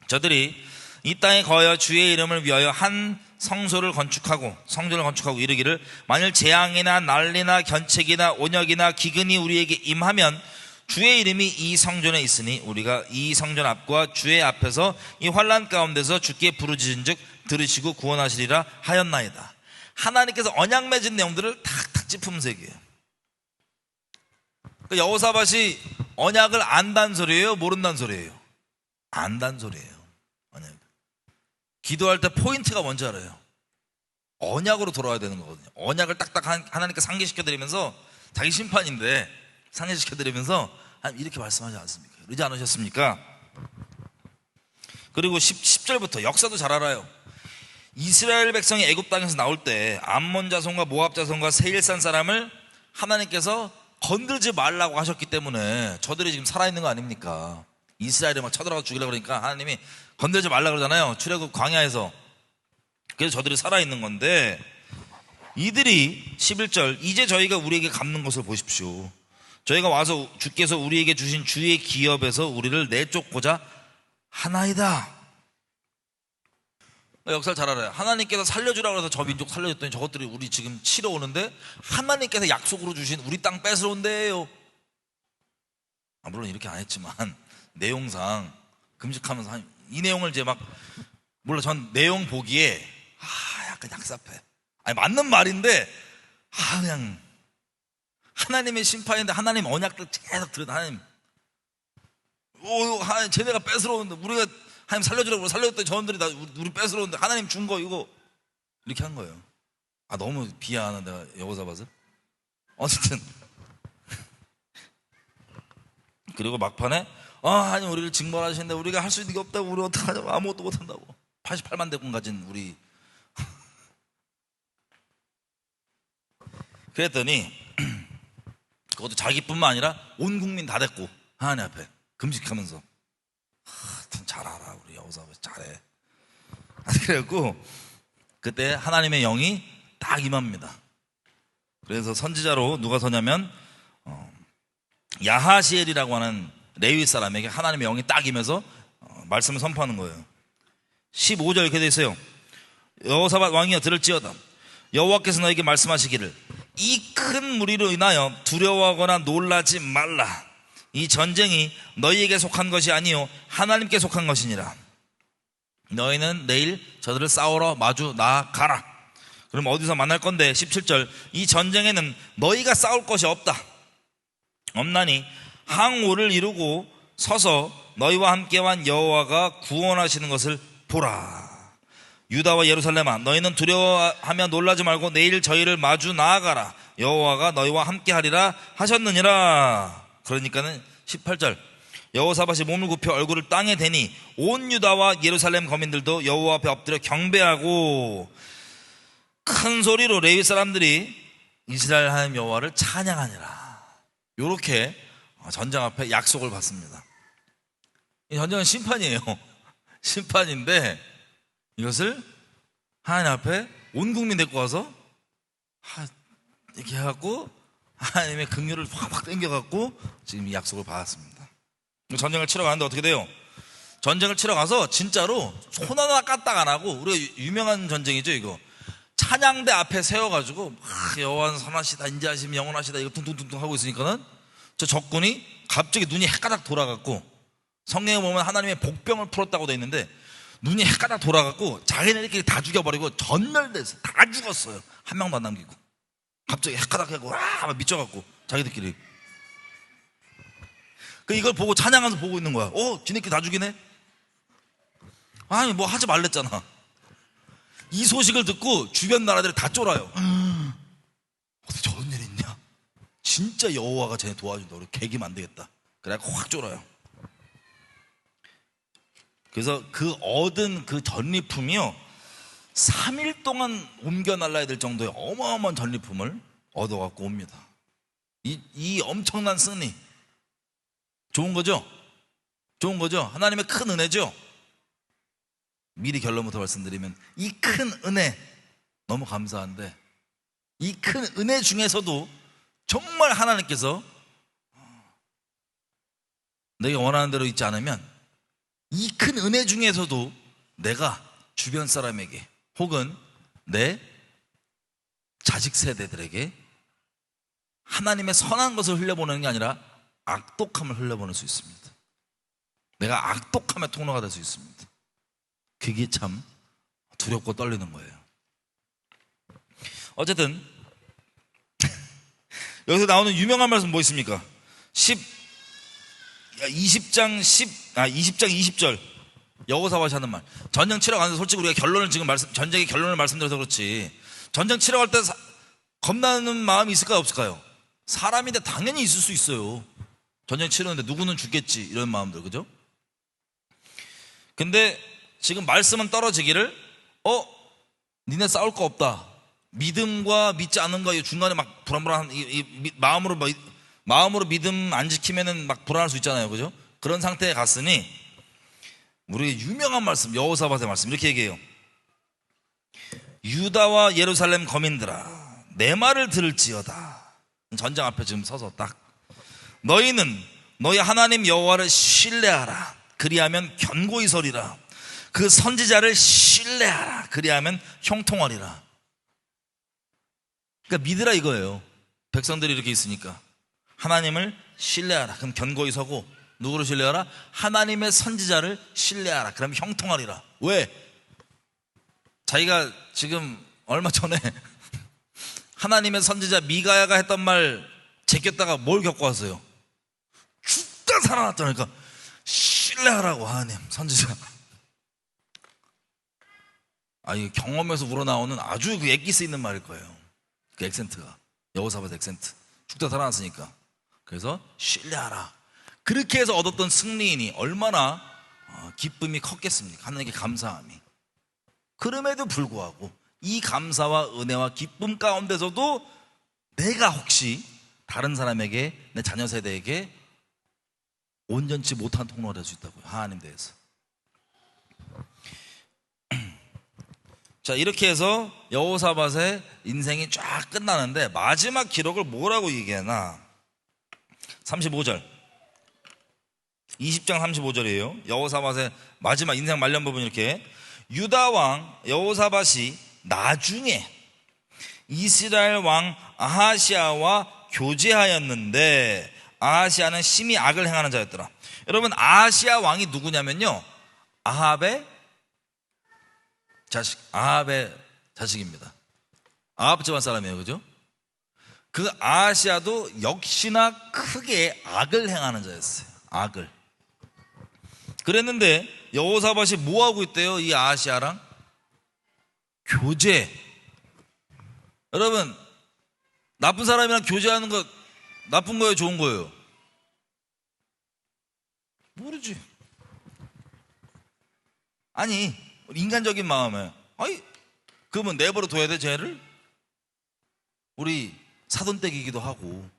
저들이 이 땅에 거하여 주의 이름을 위하여 한 성전을 건축하고 이르기를, 만일 재앙이나 난리나 견책이나 온역이나 기근이 우리에게 임하면 주의 이름이 이 성전에 있으니 우리가 이 성전 앞과 주의 앞에서 이 환난 가운데서 주께 부르짖은즉 들으시고 구원하시리라 하였나이다. 하나님께서 언약 맺은 내용들을 탁탁 짚으면서 얘기해요. 여호사밧이 언약을 안다는 소리예요, 모른다는 소리예요? 안다는 소리예요. 언약. 기도할 때 포인트가 뭔지 알아요? 언약으로 돌아와야 되는 거거든요. 언약을 딱딱 하나님께 상기시켜드리면서, 자기 심판인데 상기시켜드리면서 이렇게 말씀하지 않습니까? 그러지 않으셨습니까? 그리고 10절부터 역사도 잘 알아요. 이스라엘 백성이 애굽 땅에서 나올 때 암몬 자손과 모압 자손과 세일산 사람을 하나님께서 건들지 말라고 하셨기 때문에 저들이 지금 살아있는 거 아닙니까? 이스라엘을 막 쳐들어가 죽이려고 그러니까 하나님이 건들지 말라고 그러잖아요. 출애굽 광야에서. 그래서 저들이 살아있는 건데, 이들이 11절, 이제 저희가 우리에게 갚는 것을 보십시오. 저희가 와서 주께서 우리에게 주신 주의 기업에서 우리를 내쫓고자 하나이다. 역사를 잘 알아요. 하나님께서 살려주라고 해서 저 민족 살려줬더니 저것들이 우리 지금 치러 오는데 하나님께서 약속으로 주신 우리 땅 뺏으러 온대요. 물론 이렇게 안 했지만 내용상 금식하면서 이 내용을 이제 막 몰라, 전 내용 보기에 약간 약삽해. 아니 맞는 말인데 그냥 하나님의 심판인데 하나님 언약들 계속 들은 하나님 쟤네가 뺏으러 오는데 우리가 하나님 살려주라고 살려줬더니 저놈들이 우리 뺏으러 오는데 하나님 준 거 이거 이렇게 한 거예요. 너무 비하하는 내가 여호사밧을. 어쨌든 그리고 막판에 하나님 우리를 징벌하시는데 우리가 할 수 있는 게 없다고, 우리 어떡하냐고, 아무것도 못한다고. 88만 대군 가진 우리 그랬더니 그것도 자기뿐만 아니라 온 국민 다 됐고 하나님 앞에 금식하면서 하여튼 잘 알아 우리 여호사밧 잘해. 그래갖고 그때 하나님의 영이 딱 임합니다. 그래서 선지자로 누가 서냐면 야하시엘이라고 하는 레위 사람에게 하나님의 영이 딱 임해서 말씀을 선포하는 거예요. 15절 이렇게 돼 있어요. 여호사밧 왕이여 들을지어다. 여호와께서 너에게 말씀하시기를 이 큰 무리로 인하여 두려워하거나 놀라지 말라. 이 전쟁이 너희에게 속한 것이 아니요 하나님께 속한 것이니라. 너희는 내일 저들을 싸우러 마주 나가라. 그럼 어디서 만날 건데 17절 이 전쟁에는 너희가 싸울 것이 없나니 항오를 이루고 서서 너희와 함께 한 여호와가 구원하시는 것을 보라. 유다와 예루살렘아 너희는 두려워하며 놀라지 말고 내일 저희를 마주 나아가라. 여호와가 너희와 함께 하리라 하셨느니라. 그러니까는 18절 여호사밧이 몸을 굽혀 얼굴을 땅에 대니 온 유다와 예루살렘 거민들도 여호와 앞에 엎드려 경배하고 큰 소리로 레위 사람들이 이스라엘 하나님 여호와를 찬양하니라. 요렇게 전쟁 앞에 약속을 받습니다. 이 전쟁은 심판이에요. 심판인데 이것을 하나님 앞에 온 국민 데리고 와서 이렇게 해갖고 하나님의 긍휼을 확 당겨갖고 지금 이 약속을 받았습니다. 전쟁을 치러 가는데 어떻게 돼요? 전쟁을 치러 가서 진짜로 손 하나 까딱 안 하고, 우리가 유명한 전쟁이죠 이거. 찬양대 앞에 세워가지고 여호와는 선하시다 인자하심 영원하시다 이거 퉁퉁퉁퉁 하고 있으니까는 저 적군이 갑자기 눈이 헷가닥 돌아갔고, 성경에 보면 하나님의 복병을 풀었다고 돼 있는데 눈이 헷가닥 돌아갔고 자기네들끼리 다 죽여버리고 전멸돼서 다 죽었어요. 한 명도 안 남기고 갑자기 헷가닥 하고 막 미쳐갖고 자기들끼리. 이걸 보고 찬양하면서 보고 있는 거야. 지네끼리 다 죽이네. 아니 뭐 하지 말랬잖아. 이 소식을 듣고 주변 나라들이 다 쫄아요. 어떻게 저런 일이 있냐. 진짜 여호와가 쟤네 도와준다. 우리 개기면 안 되겠다. 그래갖고 확 쫄아요. 그래서 그 얻은 그 전리품이요 3일 동안 옮겨 날라야 될 정도의 어마어마한 전리품을 얻어갖고 옵니다. 이 엄청난 승리 좋은 거죠? 좋은 거죠? 하나님의 큰 은혜죠? 미리 결론부터 말씀드리면 이 큰 은혜 너무 감사한데, 이 큰 은혜 중에서도 정말 하나님께서 내가 원하는 대로 있지 않으면 이 큰 은혜 중에서도 내가 주변 사람에게 혹은 내 자식 세대들에게 하나님의 선한 것을 흘려보내는 게 아니라 악독함을 흘려보낼 수 있습니다. 내가 악독함의 통로가 될 수 있습니다. 그게 참 두렵고 떨리는 거예요. 어쨌든 여기서 나오는 유명한 말씀 뭐 있습니까? 20장 20절 여호사밧이 하는 말. 전쟁 치러 가는데 솔직히 우리가 결론을 지금 전쟁의 결론을 말씀드려서 그렇지, 전쟁 치러 갈 때 겁나는 마음이 있을까요 없을까요? 사람인데 당연히 있을 수 있어요. 전쟁 치르는데 누구는 죽겠지 이런 마음들, 그죠? 근데 지금 말씀은 떨어지기를 니네 싸울 거 없다. 믿음과 믿지 않는 거 중간에 막 불안불안한 마음으로 믿음 안 지키면은 막 불안할 수 있잖아요, 그죠? 그런 상태에 갔으니 우리의 유명한 말씀, 여호사밧의 말씀 이렇게 얘기해요. 유다와 예루살렘 거민들아 내 말을 들을지어다. 전쟁 앞에 지금 서서 딱 너희는 너희 하나님 여호와를 신뢰하라. 그리하면 견고히 서리라. 그 선지자를 신뢰하라. 그리하면 형통하리라. 그러니까 믿으라 이거예요. 백성들이 이렇게 있으니까 하나님을 신뢰하라. 그럼 견고히 서고, 누구를 신뢰하라? 하나님의 선지자를 신뢰하라. 그럼 형통하리라. 왜? 자기가 지금 얼마 전에 하나님의 선지자 미가야가 했던 말 제꼈다가 뭘 겪고 왔어요? 죽다 살아났다니까. 신뢰하라고. 하나님 선지자. 이 경험에서 우러나오는 아주 그 엑기스 있는 말일 거예요. 그 액센트가 여호사밧 액센트. 죽다 살아났으니까. 그래서 신뢰하라. 그렇게 해서 얻었던 승리인이 얼마나 기쁨이 컸겠습니까? 하나님께 감사함이. 그럼에도 불구하고 이 감사와 은혜와 기쁨 가운데서도 내가 혹시 다른 사람에게, 내 자녀 세대에게 온전치 못한 통로가 될 수 있다고요. 하나님 대해서. 자, 이렇게 해서 여호사밧의 인생이 쫙 끝나는데 마지막 기록을 뭐라고 얘기하나? 35절 20장 35절이에요 여호사밧의 마지막 인생 말년 부분. 이렇게 유다 왕 여호사밧이 나중에 이스라엘 왕 아하시아와 교제하였는데 아하시아는 심히 악을 행하는 자였더라. 여러분, 아하시아 왕이 누구냐면요, 아합의 자식입니다. 아합 집안 사람이에요. 그죠? 그 아하시아도 역시나 크게 악을 행하는 자였어요. 악을. 그랬는데 여호사밧이 뭐 하고 있대요? 이 아하시아랑 교제. 여러분, 나쁜 사람이랑 교제하는 거 나쁜 거예요, 좋은 거예요? 모르지. 아니, 인간적인 마음에 그러면 내버려 둬야 돼, 쟤를? 우리 사돈댁이기도 하고,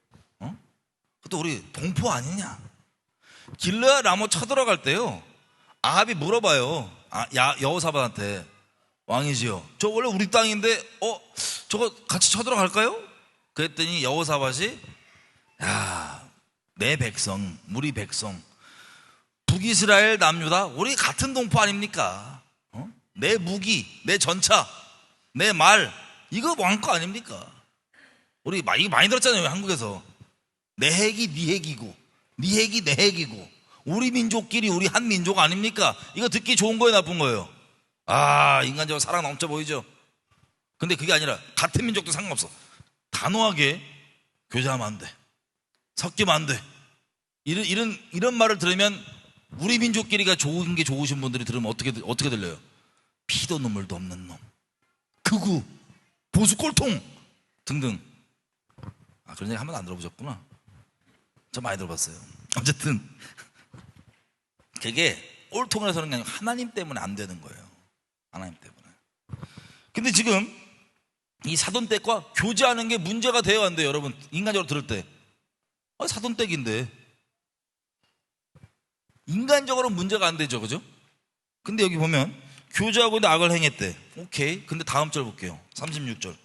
또 우리 동포 아니냐? 길르앗 라모 쳐들어갈 때요, 아합이 물어봐요. 여호사밧한테, 왕이지요, 저 원래 우리 땅인데 저거 같이 쳐들어갈까요? 그랬더니 여호사밧이, 야, 내 백성, 우리 백성, 북이스라엘 남유다, 우리 같은 동포 아닙니까? 내 무기, 내 전차, 내 말, 이거 왕 거 아닙니까? 우리 이거 많이 들었잖아요, 한국에서. 내 핵이 네 핵이고, 네 핵이 내 핵이고, 우리 민족끼리 우리 한 민족 아닙니까? 이거 듣기 좋은 거예요, 나쁜 거예요? 인간적으로 사랑 넘쳐 보이죠? 근데 그게 아니라 같은 민족도 상관없어. 단호하게 교제하면 안 돼, 섞이면 안 돼. 이런 말을 들으면 우리 민족끼리가 좋은 게 좋으신 분들이 들으면 어떻게 들려요? 피도 눈물도 없는 놈, 극우, 보수 꼴통 등등. 그런 얘기 한 번도 안 들어보셨구나. 저 많이 들어봤어요. 어쨌든 그게 꼴통을 해서는 게 아니고 하나님 때문에 안 되는 거예요. 하나님 때문에. 근데 지금 이 사돈댁과 교제하는 게 문제가 돼요, 안 돼요? 여러분, 인간적으로 들을 때 사돈댁인데 인간적으로 문제가 안 되죠, 그죠? 근데 여기 보면 교제하고 있는데 악을 행했대. 오케이. 근데 다음 절 볼게요. 36절.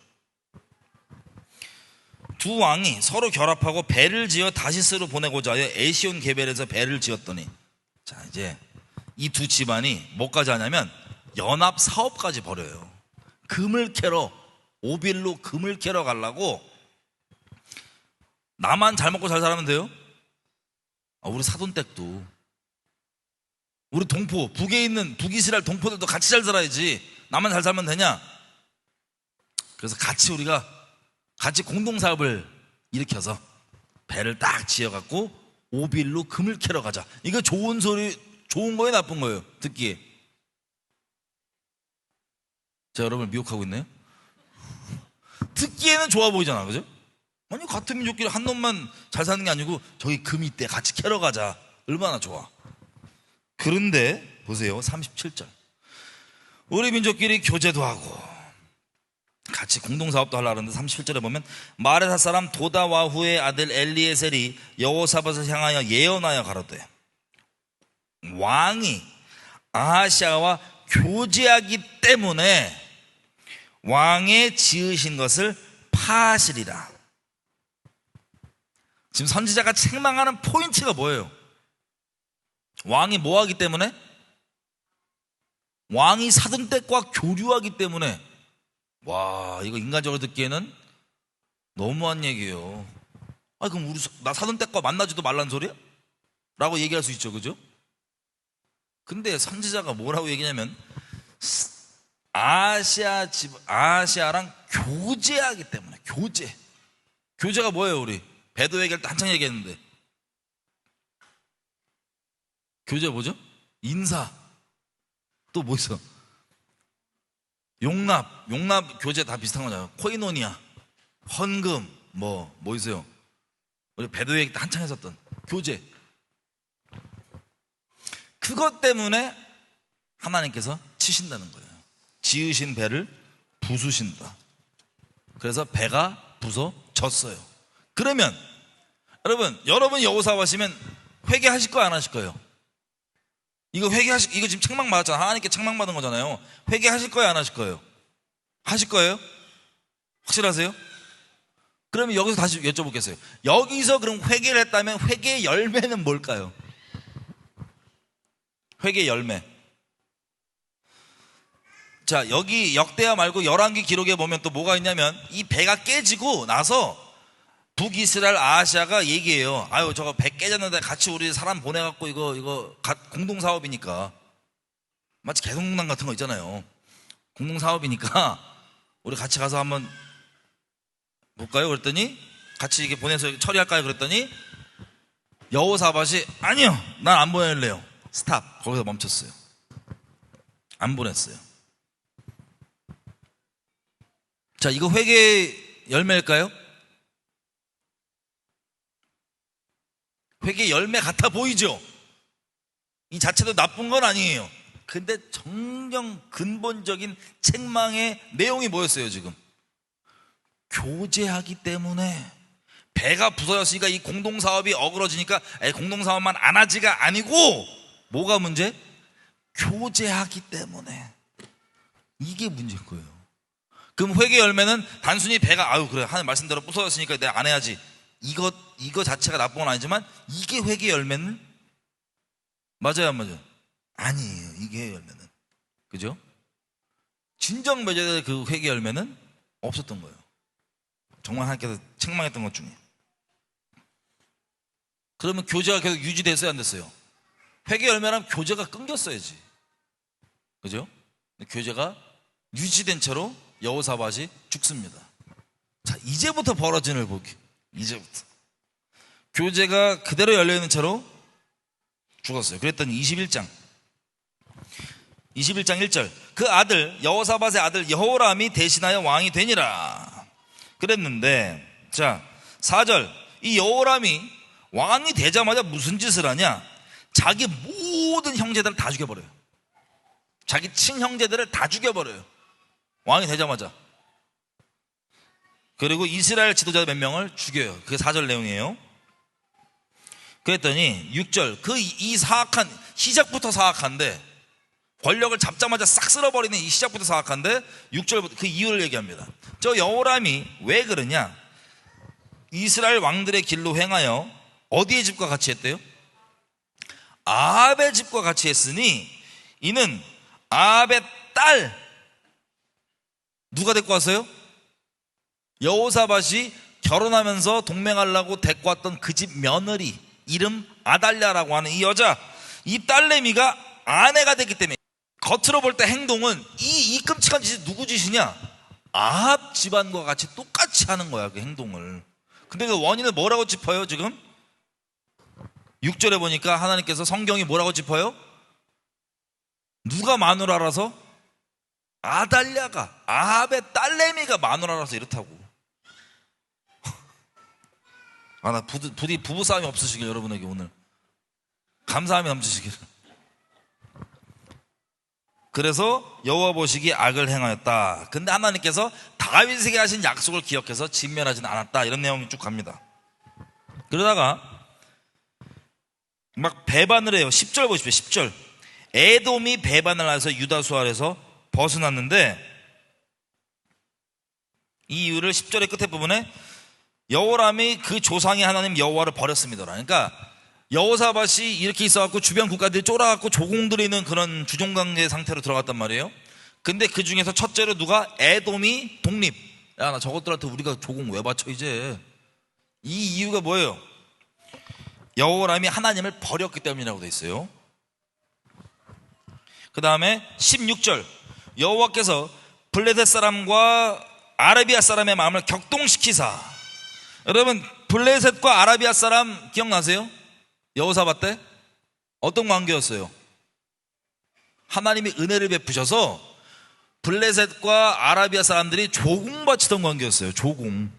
두 왕이 서로 결합하고 배를 지어 다시스로 보내고자 하여 에시온 게벨에서 배를 지었더니, 자, 이제 이 두 집안이 뭐까지 하냐면 연합 사업까지 벌여요. 금을 캐러, 오빌로 금을 캐러 가려고. 나만 잘 먹고 잘 살면 돼요? 우리 사돈댁도, 우리 동포, 북에 있는 북이스라엘 동포들도 같이 잘 살아야지. 나만 잘 살면 되냐? 그래서 우리가 같이 공동사업을 일으켜서 배를 딱 지어갖고 오빌로 금을 캐러 가자. 이거 좋은 거예요, 나쁜 거예요? 듣기에. 자, 여러분을 미혹하고 있네요. 듣기에는 좋아 보이잖아, 그죠? 아니, 같은 민족끼리 한 놈만 잘 사는 게 아니고 저기 금이 있대, 같이 캐러 가자. 얼마나 좋아. 그런데 보세요, 37절. 우리 민족끼리 교제도 하고 같이 공동사업도 하려고 하는데 37절에 보면 마레사 사람 도다와후의 아들 엘리에셀이 여호사밧을 향하여 예언하여 가로되, 왕이 아하시아와 교제하기 때문에 왕의 지으신 것을 파하시리라. 지금 선지자가 책망하는 포인트가 뭐예요? 왕이 뭐 하기 때문에? 왕이 사돈댁과 교류하기 때문에, 와, 이거 인간적으로 듣기에는 너무한 얘기예요. 아, 그럼 나 사돈댁과 만나지도 말란 소리야? 라고 얘기할 수 있죠, 그죠? 근데 선지자가 뭐라고 얘기냐면, 아시아랑 교제하기 때문에. 교제가 뭐예요? 우리 배도 얘기할 때 한창 얘기했는데, 교제 뭐죠? 인사. 또 뭐 있어? 용납 교제 다 비슷한 거잖아요. 코이노니아, 헌금, 뭐 있어요? 우리 배도 얘기 때 한창 했었던 교제. 그것 때문에 하나님께서 치신다는 거예요. 지으신 배를 부수신다. 그래서 배가 부서졌어요. 그러면 여러분 여호사 하시면 회개하실 거예요, 안 하실 거예요? 이거 지금 책망 받았잖아요. 하나님께 책망 받은 거잖아요. 회개하실 거예요, 안 하실 거예요? 하실 거예요? 확실하세요? 그러면 여기서 다시 여쭤보겠어요. 여기서 그럼 회개를 했다면 회개의 열매는 뭘까요? 회개의 열매. 자, 여기 역대하 말고 열왕기 기록에 보면 또 뭐가 있냐면, 이 배가 깨지고 나서 북이스라엘 아시아가 얘기해요. 아유, 저거 배 깨졌는데 같이 우리 사람 보내갖고 이거 공동사업이니까, 마치 개성공단 같은 거 있잖아요. 공동사업이니까 우리 같이 가서 한번 볼까요? 그랬더니, 같이 이렇게 보내서 처리할까요? 그랬더니 여호사밧이 아니요, 난 안 보낼래요. 스탑. 거기서 멈췄어요. 안 보냈어요. 자, 이거 회개의 열매일까요? 회개의 열매 같아 보이죠? 이 자체도 나쁜 건 아니에요. 근데 정녕 근본적인 책망의 내용이 뭐였어요, 지금? 교제하기 때문에. 배가 부서졌으니까 이 공동사업이 어그러지니까 공동사업만 안 하지가 아니고, 뭐가 문제? 교제하기 때문에. 이게 문제인 거예요. 그럼 회개 열매는 단순히 배가 아유 그래 하는 말씀대로 부서졌으니까 내가 안 해야지, 이거 자체가 나쁜 건 아니지만, 이게 회개 열매는 맞아요, 안 맞아요? 아니에요. 이게 열매는, 그죠? 진정 맺어야 될 그 회개 열매는 없었던 거예요. 정말 하나님께서 책망했던 것 중에. 그러면 교제가 계속 유지됐어요, 안 됐어요? 회개 열매라면 교제가 끊겼어야지, 그죠? 교제가 유지된 채로 여호사밧이 죽습니다. 자, 이제부터 벌어지는 일 보기. 이제부터 교제가 그대로 열려있는 채로 죽었어요. 그랬더니 21장 1절, 그 아들 여호사밧의 아들 여호람이 대신하여 왕이 되니라 그랬는데, 자 4절, 이 여호람이 왕이 되자마자 무슨 짓을 하냐? 자기 모든 형제들을 다 죽여버려요. 자기 친형제들을 다 죽여버려요, 왕이 되자마자. 그리고 이스라엘 지도자 몇 명을 죽여요. 그게 4절 내용이에요. 그랬더니 6절, 이 사악한, 시작부터 사악한데, 권력을 잡자마자 싹 쓸어버리는 이 시작부터 사악한데, 6절부터 그 이유를 얘기합니다. 저 여호람이 왜 그러냐? 이스라엘 왕들의 길로 행하여 어디의 집과 같이 했대요? 아합의 집과 같이 했으니, 이는 아합의 딸, 누가 데리고 왔어요? 여호사밧이 결혼하면서 동맹하려고 데리고 왔던 그 집 며느리, 이름 아달랴라고 하는 이 여자, 이 딸내미가 아내가 됐기 때문에, 겉으로 볼 때 행동은 이 끔찍한 짓이 누구 짓이냐? 아합 집안과 같이 똑같이 하는 거야, 그 행동을. 근데 그 원인을 뭐라고 짚어요, 지금? 6절에 보니까 하나님께서, 성경이 뭐라고 짚어요? 누가 마누라라서? 아달랴가, 아합의 딸내미가 마누라라서 이렇다고. 나 부디 부부싸움이 없으시길, 여러분에게 오늘 감사함이 넘치시길. 그래서 여호와 보시기에 악을 행하였다. 근데 하나님께서 다윗에게 하신 약속을 기억해서 진멸하지는 않았다. 이런 내용이 쭉 갑니다. 그러다가 막 배반을 해요. 10절 보십시오. 10절, 에돔이 배반을 해서 유다 수알에서 벗어났는데, 이 이유를 10절의 끝에 부분에 여호람이 그 조상의 하나님 여호와를 버렸습니다. 그러니까 여호사밧이 이렇게 있어갖고 주변 국가들이 쫄아갖고 조공들이는 그런 주종강제 상태로 들어갔단 말이에요. 근데 그 중에서 첫째로 누가? 에돔이 독립. 야, 나 저것들한테 우리가 조공 왜 바쳐 이제. 이 이유가 뭐예요? 여호람이 하나님을 버렸기 때문이라고 돼 있어요. 그 다음에 16절, 여호와께서 블레셋 사람과 아라비아 사람의 마음을 격동시키사. 여러분, 블레셋과 아라비아 사람 기억나세요? 여호사밧 때 어떤 관계였어요? 하나님이 은혜를 베푸셔서 블레셋과 아라비아 사람들이 조공 바치던 관계였어요. 조공.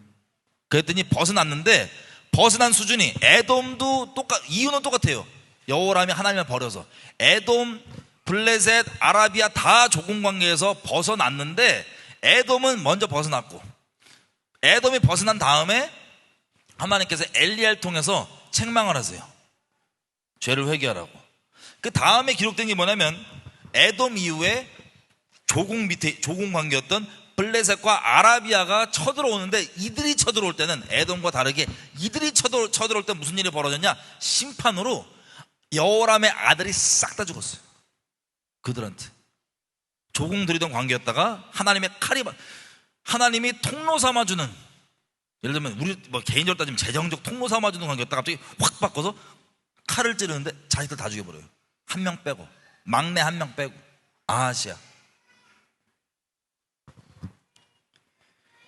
그랬더니 벗어났는데, 벗어난 수준이 에돔도 이유는 똑같아요. 여호람이 하나님을 버려서. 에돔, 블레셋, 아라비아 다 조공 관계에서 벗어났는데, 에돔은 먼저 벗어났고, 에돔이 벗어난 다음에 하나님께서 엘리야를 통해서 책망을 하세요. 죄를 회개하라고. 그 다음에 기록된 게 뭐냐면, 에돔 이후에 조공 밑에 조공 관계였던 블레셋과 아라비아가 쳐들어오는데, 이들이 쳐들어올 때는 에돔과 다르게 이들이 쳐들어올 때 무슨 일이 벌어졌냐? 심판으로 여호람의 아들이 싹 다 죽었어요. 그들한테 조공 들이던 관계였다가 하나님이 통로 삼아주는, 예를 들면 우리 뭐 개인적으로 따지면 재정적 통로 삼아주는 관계였다가 갑자기 확 바꿔서 칼을 찌르는데 자식들 다 죽여버려요. 한 명 빼고, 막내 한 명 빼고. 아하시야.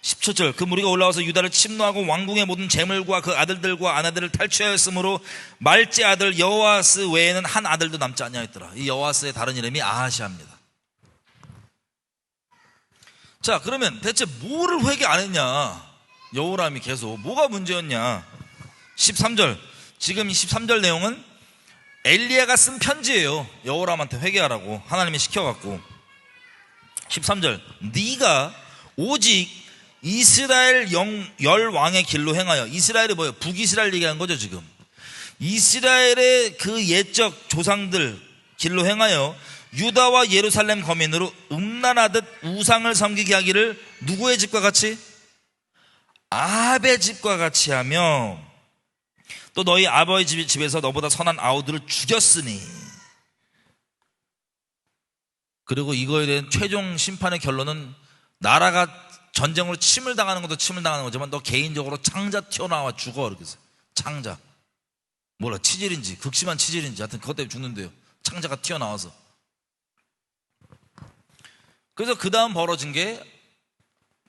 17절, 그 무리가 올라와서 유다를 침노하고 왕궁의 모든 재물과 그 아들들과 아내들을 탈취하였으므로 말제 아들 여호아스 외에는 한 아들도 남지 아니하였더라. 이 여호아스의 다른 이름이 아하시아입니다. 자, 그러면 대체 뭐를 회개 안 했냐? 여호람이 계속 뭐가 문제였냐? 13절, 지금 이 13절 내용은 엘리야가 쓴 편지예요. 여호람한테 회개하라고 하나님이 시켜갖고. 13절, 네가 오직 이스라엘 열 왕의 길로 행하여. 이스라엘이 뭐예요? 북이스라엘 얘기하는 거죠 지금. 이스라엘의 그 옛적 조상들 길로 행하여 유다와 예루살렘 거민으로 음란하듯 우상을 섬기게 하기를 누구의 집과 같이? 아합의 집과 같이 하며 또 너희 아버지 집에서 너보다 선한 아우들을 죽였으니. 그리고 이거에 대한 최종 심판의 결론은, 나라가 전쟁으로 침을 당하는 것도 침을 당하는 거지만 너 개인적으로 창자 튀어나와 죽어. 이렇게 해서 창자, 몰라, 치질인지 극심한 치질인지 하여튼 그것 때문에 죽는데요. 창자가 튀어나와서. 그래서 그 다음 벌어진 게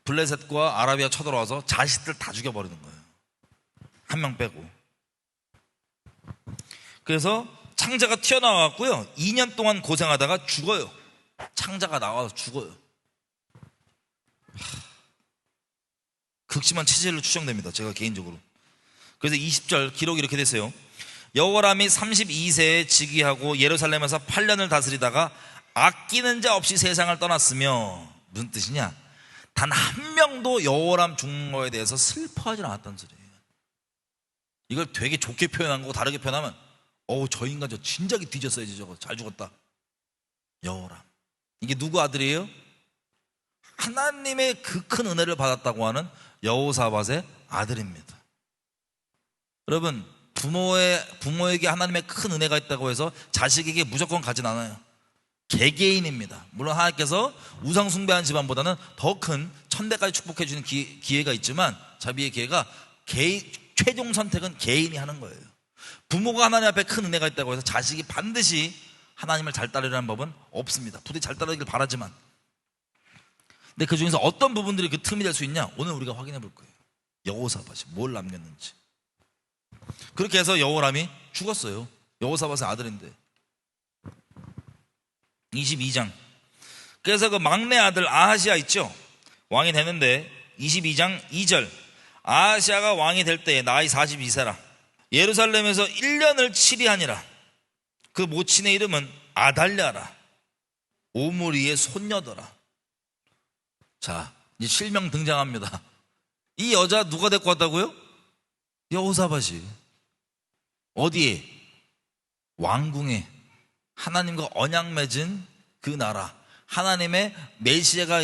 블레셋과 아라비아 쳐들어와서 자식들 다 죽여버리는 거예요. 한 명 빼고. 그래서 창자가 튀어나왔고요, 2년 동안 고생하다가 죽어요. 창자가 나와서 죽어요. 극심한 체질로 추정됩니다, 제가 개인적으로. 그래서 20절 기록이 이렇게 됐어요. 여호람이 32세에 즉위하고 예루살렘에서 8년을 다스리다가 아끼는 자 없이 세상을 떠났으며. 무슨 뜻이냐? 단 한 명도 여호람 죽는 거에 대해서 슬퍼하지 않았다는 소리예요. 이걸 되게 좋게 표현한 거고, 다르게 표현하면 저 인간 저 진작에 뒤졌어야지, 저거 잘 죽었다. 여호람, 이게 누구 아들이에요? 하나님의 그 큰 은혜를 받았다고 하는 여호사밧의 아들입니다. 여러분, 부모에게 하나님의 큰 은혜가 있다고 해서 자식에게 무조건 가진 않아요. 개개인입니다. 물론 하나님께서 우상 숭배하는 집안보다는 더 큰 천대까지 축복해 주는 기회가 있지만, 자비의 기회가, 최종 선택은 개인이 하는 거예요. 부모가 하나님 앞에 큰 은혜가 있다고 해서 자식이 반드시 하나님을 잘 따르려는 법은 없습니다. 부디 잘 따르길 바라지만. 근데 그 중에서 어떤 부분들이 그 틈이 될 수 있냐? 오늘 우리가 확인해 볼 거예요. 여호사밧이 뭘 남겼는지. 그렇게 해서 여호람이 죽었어요. 여호사밧의 아들인데. 22장. 그래서 그 막내 아들 아하시아 있죠? 왕이 되는데 22장 2절. 아하시아가 왕이 될 때에 나이 42세라. 예루살렘에서 1년을 치리하니라. 그 모친의 이름은 아달랴라. 오므리의 손녀더라. 자, 이제 실명 등장합니다. 이 여자 누가 데리고 왔다고요? 여호사밧이. 어디에? 왕궁에. 하나님과 언약 맺은 그 나라, 하나님의 메시아가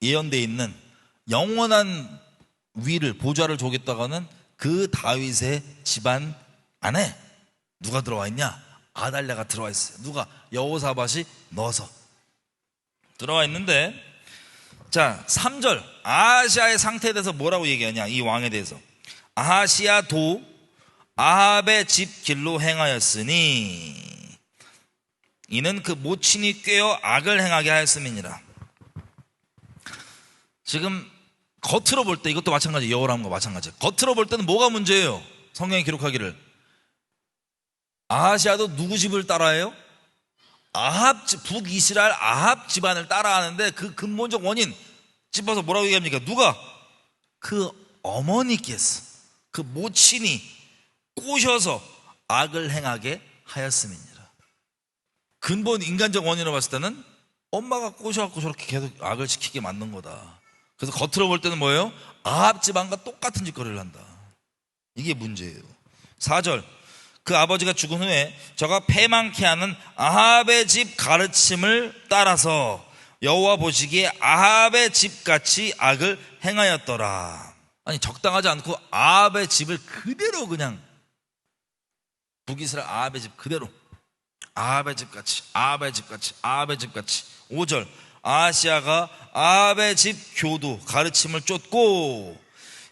예언되어 있는 영원한 위를, 보좌를 주겠다고 하는 그 다윗의 집안 안에 누가 들어와 있냐? 아달랴가 들어와 있어요. 누가? 여호사밧이 넣어서 들어와 있는데, 자 3절 아하시아의 상태에 대해서 뭐라고 얘기하냐? 이 왕에 대해서 아하시아도 아합의 집 길로 행하였으니 이는 그 모친이 꾀어 악을 행하게 하였음이니라. 지금 겉으로 볼 때 이것도 마찬가지, 여호람과 마찬가지. 겉으로 볼 때는 뭐가 문제예요? 성경이 기록하기를 아하시아도 누구 집을 따라해요? 아합 집, 북이스라엘 아합 집안을 따라하는데 그 근본적 원인 짚어서 뭐라고 얘기합니까? 누가? 그 어머니께서, 그 모친이 꼬셔서 악을 행하게 하였음이니라. 근본 인간적 원인으로 봤을 때는 엄마가 꼬셔갖고 저렇게 계속 악을 시키게 만든 거다. 그래서 겉으로 볼 때는 뭐예요? 아합 집안과 똑같은 짓거리를 한다. 이게 문제예요. 4절 그 아버지가 죽은 후에 저가 패망케 하는 아합의 집 가르침을 따라서 여호와 보시기에 아합의 집같이 악을 행하였더라. 아니 적당하지 않고 아합의 집을 그대로 그냥 북이스라엘 아합의 집 그대로 아합의 집같이 아합의 집같이 아합의 집같이. 5절 아하시아가 아합의 집 교도 가르침을 쫓고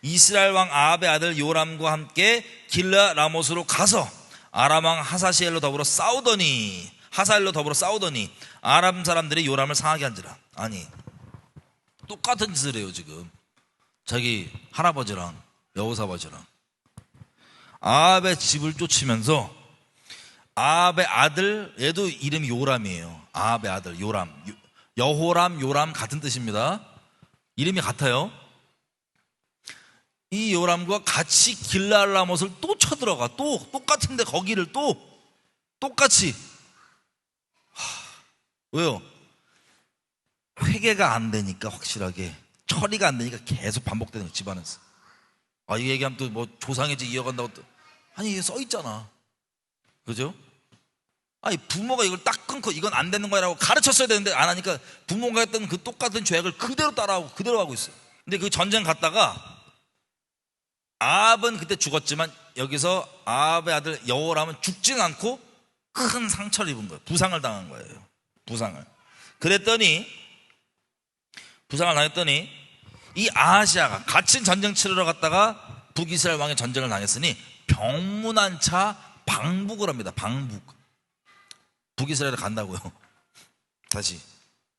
이스라엘 왕 아합의 아들 요람과 함께 길라 라못으로 가서 아람 왕 하사시엘로 더불어 싸우더니 하사엘로 더불어 싸우더니 아람 사람들이 요람을 상하게 한지라. 아니 똑같은 짓을 해요. 지금 자기 할아버지랑 여호사밧이랑 아합의 집을 쫓으면서 아합의 아들, 얘도 이름이 요람이에요. 아합의 아들 요람, 여호람 요람 같은 뜻입니다. 이름이 같아요. 이 요람과 같이 길랄라못을 또 쳐들어가. 또 똑같은데 거기를 또 똑같이. 왜요? 회개가 안 되니까, 확실하게 처리가 안 되니까 계속 반복되는 거예요, 집안에서. 아, 이 얘기하면 또 뭐 조상의 집 이어간다고 또. 아니 이게 써 있잖아, 그죠? 아니 부모가 이걸 딱 끊고 이건 안 되는 거라고 가르쳤어야 되는데 안 하니까 부모가 했던 그 똑같은 죄악을 그대로 따라하고 그대로 하고 있어요. 근데 그 전쟁 갔다가 아합은 그때 죽었지만 여기서 아합의 아들 여호람은 죽지는 않고 큰 상처를 입은 거예요. 부상을 당한 거예요. 부상을. 그랬더니 부상을 당했더니 이 아하시아가 갇힌 전쟁 치르러 갔다가 북이스라엘 왕의 전쟁을 당했으니 병문안차 방북을 합니다. 방북. 북이스라엘에 간다고요. 다시.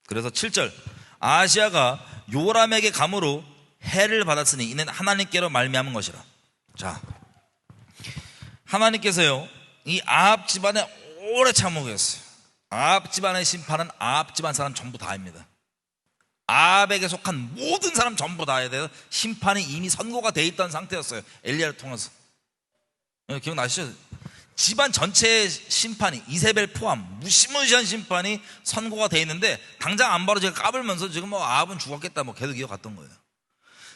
그래서 7절 아하시아가 요람에게 감으로 해를 받았으니 이는 하나님께로 말미암은 것이라. 자, 하나님께서요 이 아합 집안에 오래 참고 계셨어요. 아합 집안의 심판은 아합 집안 사람 전부 다입니다. 아합에게 속한 모든 사람 전부 다에 대해서 심판이 이미 선고가 돼 있던 상태였어요. 엘리야를 통해서. 기억나시죠? 집안 전체의 심판이, 이세벨 포함 무시무시한 심판이 선고가 돼 있는데 당장 안 바로 제가 까불면서 지금 뭐 아합은 죽었겠다 뭐 계속 이어갔던 거예요.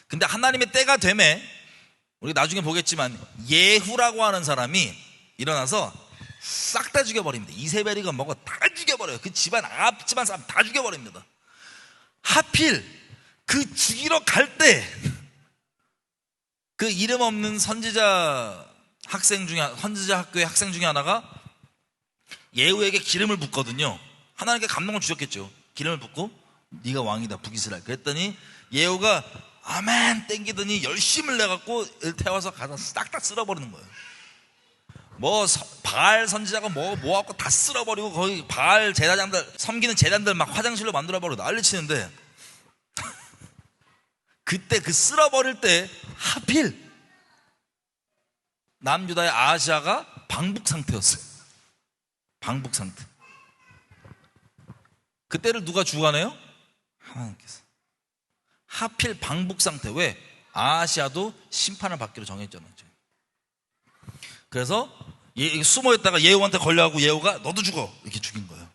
근데 하나님의 때가 되매 우리 나중에 보겠지만 예후라고 하는 사람이 일어나서 싹 다 죽여버립니다. 이세벨이건 뭐고 다 죽여버려요. 그 집안, 아합 집안 사람 다 죽여버립니다. 하필 그 죽이러 갈 때 그 이름 없는 선지자 학교의 학생 중에 하나가 예후에게 기름을 붓거든요. 하나님께 감동을 주셨겠죠. 기름을 붓고 네가 왕이다 북이스라엘. 그랬더니 예후가 아멘 땡기더니 열심을 내갖고 태워서 가서 싹 다 쓸어버리는 거예요. 뭐 바알 선지자가 뭐하고 다 쓸어버리고 거기 바알 제사장들 섬기는 제단들 막 화장실로 만들어버리고 난리치는데 그때 그 쓸어버릴 때 하필 남유다의 아하시아가 방북 상태였어요. 방북 상태. 그때를 누가 주관해요? 하나님께서. 하필 방북 상태. 왜? 아하시아도 심판을 받기로 정했잖아요. 그래서 숨어있다가 예후한테 걸려가고 예후가 너도 죽어 이렇게 죽인 거예요.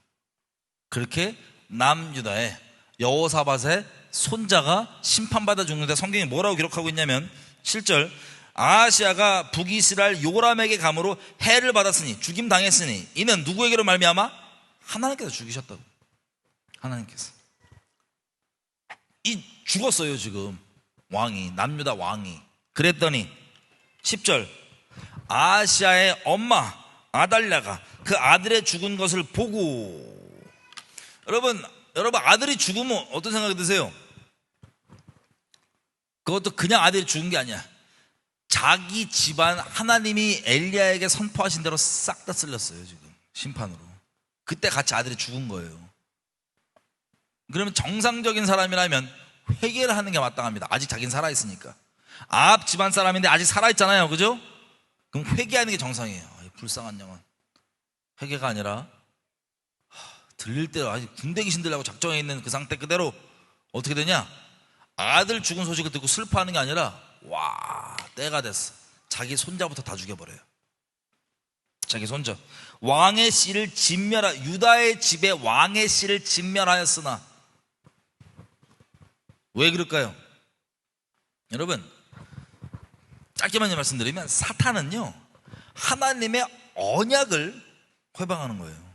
그렇게 남유다의 여호사밧의 손자가 심판받아 죽는데 성경이 뭐라고 기록하고 있냐면 7절 아하시아가 북이스라엘 요람에게 감으로 해를 받았으니 죽임 당했으니 이는 누구에게로 말미암아? 하나님께서 죽이셨다고. 하나님께서 죽었어요 지금 왕이, 남유다 왕이. 그랬더니 10절 아하시아의 엄마 아달랴가 그 아들의 죽은 것을 보고. 여러분 아들이 죽으면 어떤 생각이 드세요? 그것도 그냥 아들이 죽은 게 아니야. 자기 집안 하나님이 엘리야에게 선포하신 대로 싹 다 쓸렸어요. 지금 심판으로. 그때 같이 아들이 죽은 거예요. 그러면 정상적인 사람이라면 회개를 하는 게 마땅합니다. 아직 자기는 살아있으니까. 아합 집안 사람인데 아직 살아있잖아요, 그죠? 그럼 회개하는 게 정상이에요. 불쌍한 영혼. 회개가 아니라 들릴 대로 아직 군대 귀신 들라고 작정해 있는 그 상태 그대로 어떻게 되냐? 아들 죽은 소식을 듣고 슬퍼하는 게 아니라 와, 때가 됐어. 자기 손자부터 다 죽여버려요. 자기 손자. 왕의 씨를 진멸하, 유다의 집에 왕의 씨를 진멸하였으나. 왜 그럴까요? 여러분, 짧게만 말씀드리면 사탄은요, 하나님의 언약을 회방하는 거예요.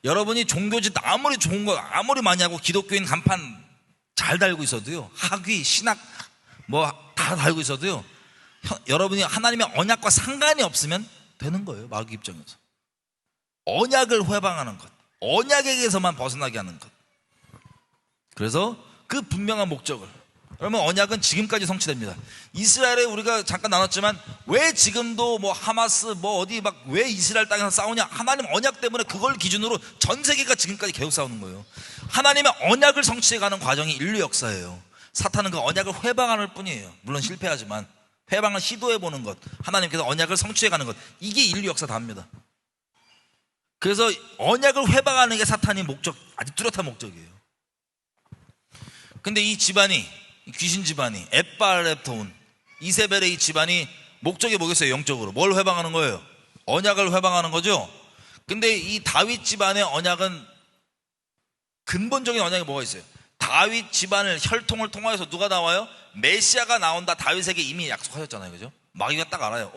여러분이 종교짓 아무리 좋은 거 아무리 많이 하고 기독교인 간판 잘 달고 있어도요, 학위, 신학 뭐 다 달고 있어도요, 여러분이 하나님의 언약과 상관이 없으면 되는 거예요. 마귀 입장에서. 언약을 회방하는 것, 언약에게서만 벗어나게 하는 것. 그래서 그 분명한 목적을, 그러면 언약은 지금까지 성취됩니다. 이스라엘에 우리가 잠깐 나눴지만 왜 지금도 뭐 하마스 뭐 어디 막 왜 이스라엘 땅에서 싸우냐? 하나님 언약 때문에 그걸 기준으로 전 세계가 지금까지 계속 싸우는 거예요. 하나님의 언약을 성취해가는 과정이 인류 역사예요. 사탄은 그 언약을 회방하는 뿐이에요. 물론 실패하지만 회방을 시도해보는 것, 하나님께서 언약을 성취해가는 것, 이게 인류 역사 다입니다. 그래서 언약을 회방하는 게 사탄의 목적, 아주 뚜렷한 목적이에요. 근데 이 집안이, 귀신 집안이, 엣바알렙토운 이세벨의 이 집안이 목적이 뭐겠어요? 영적으로 뭘 회방하는 거예요? 언약을 회방하는 거죠. 근데 이 다윗 집안의 언약은, 근본적인 언약이 뭐가 있어요? 다윗 집안을 혈통을 통하여서 누가 나와요? 메시아가 나온다. 다윗에게 이미 약속하셨잖아요, 그죠? 마귀가 딱 알아요.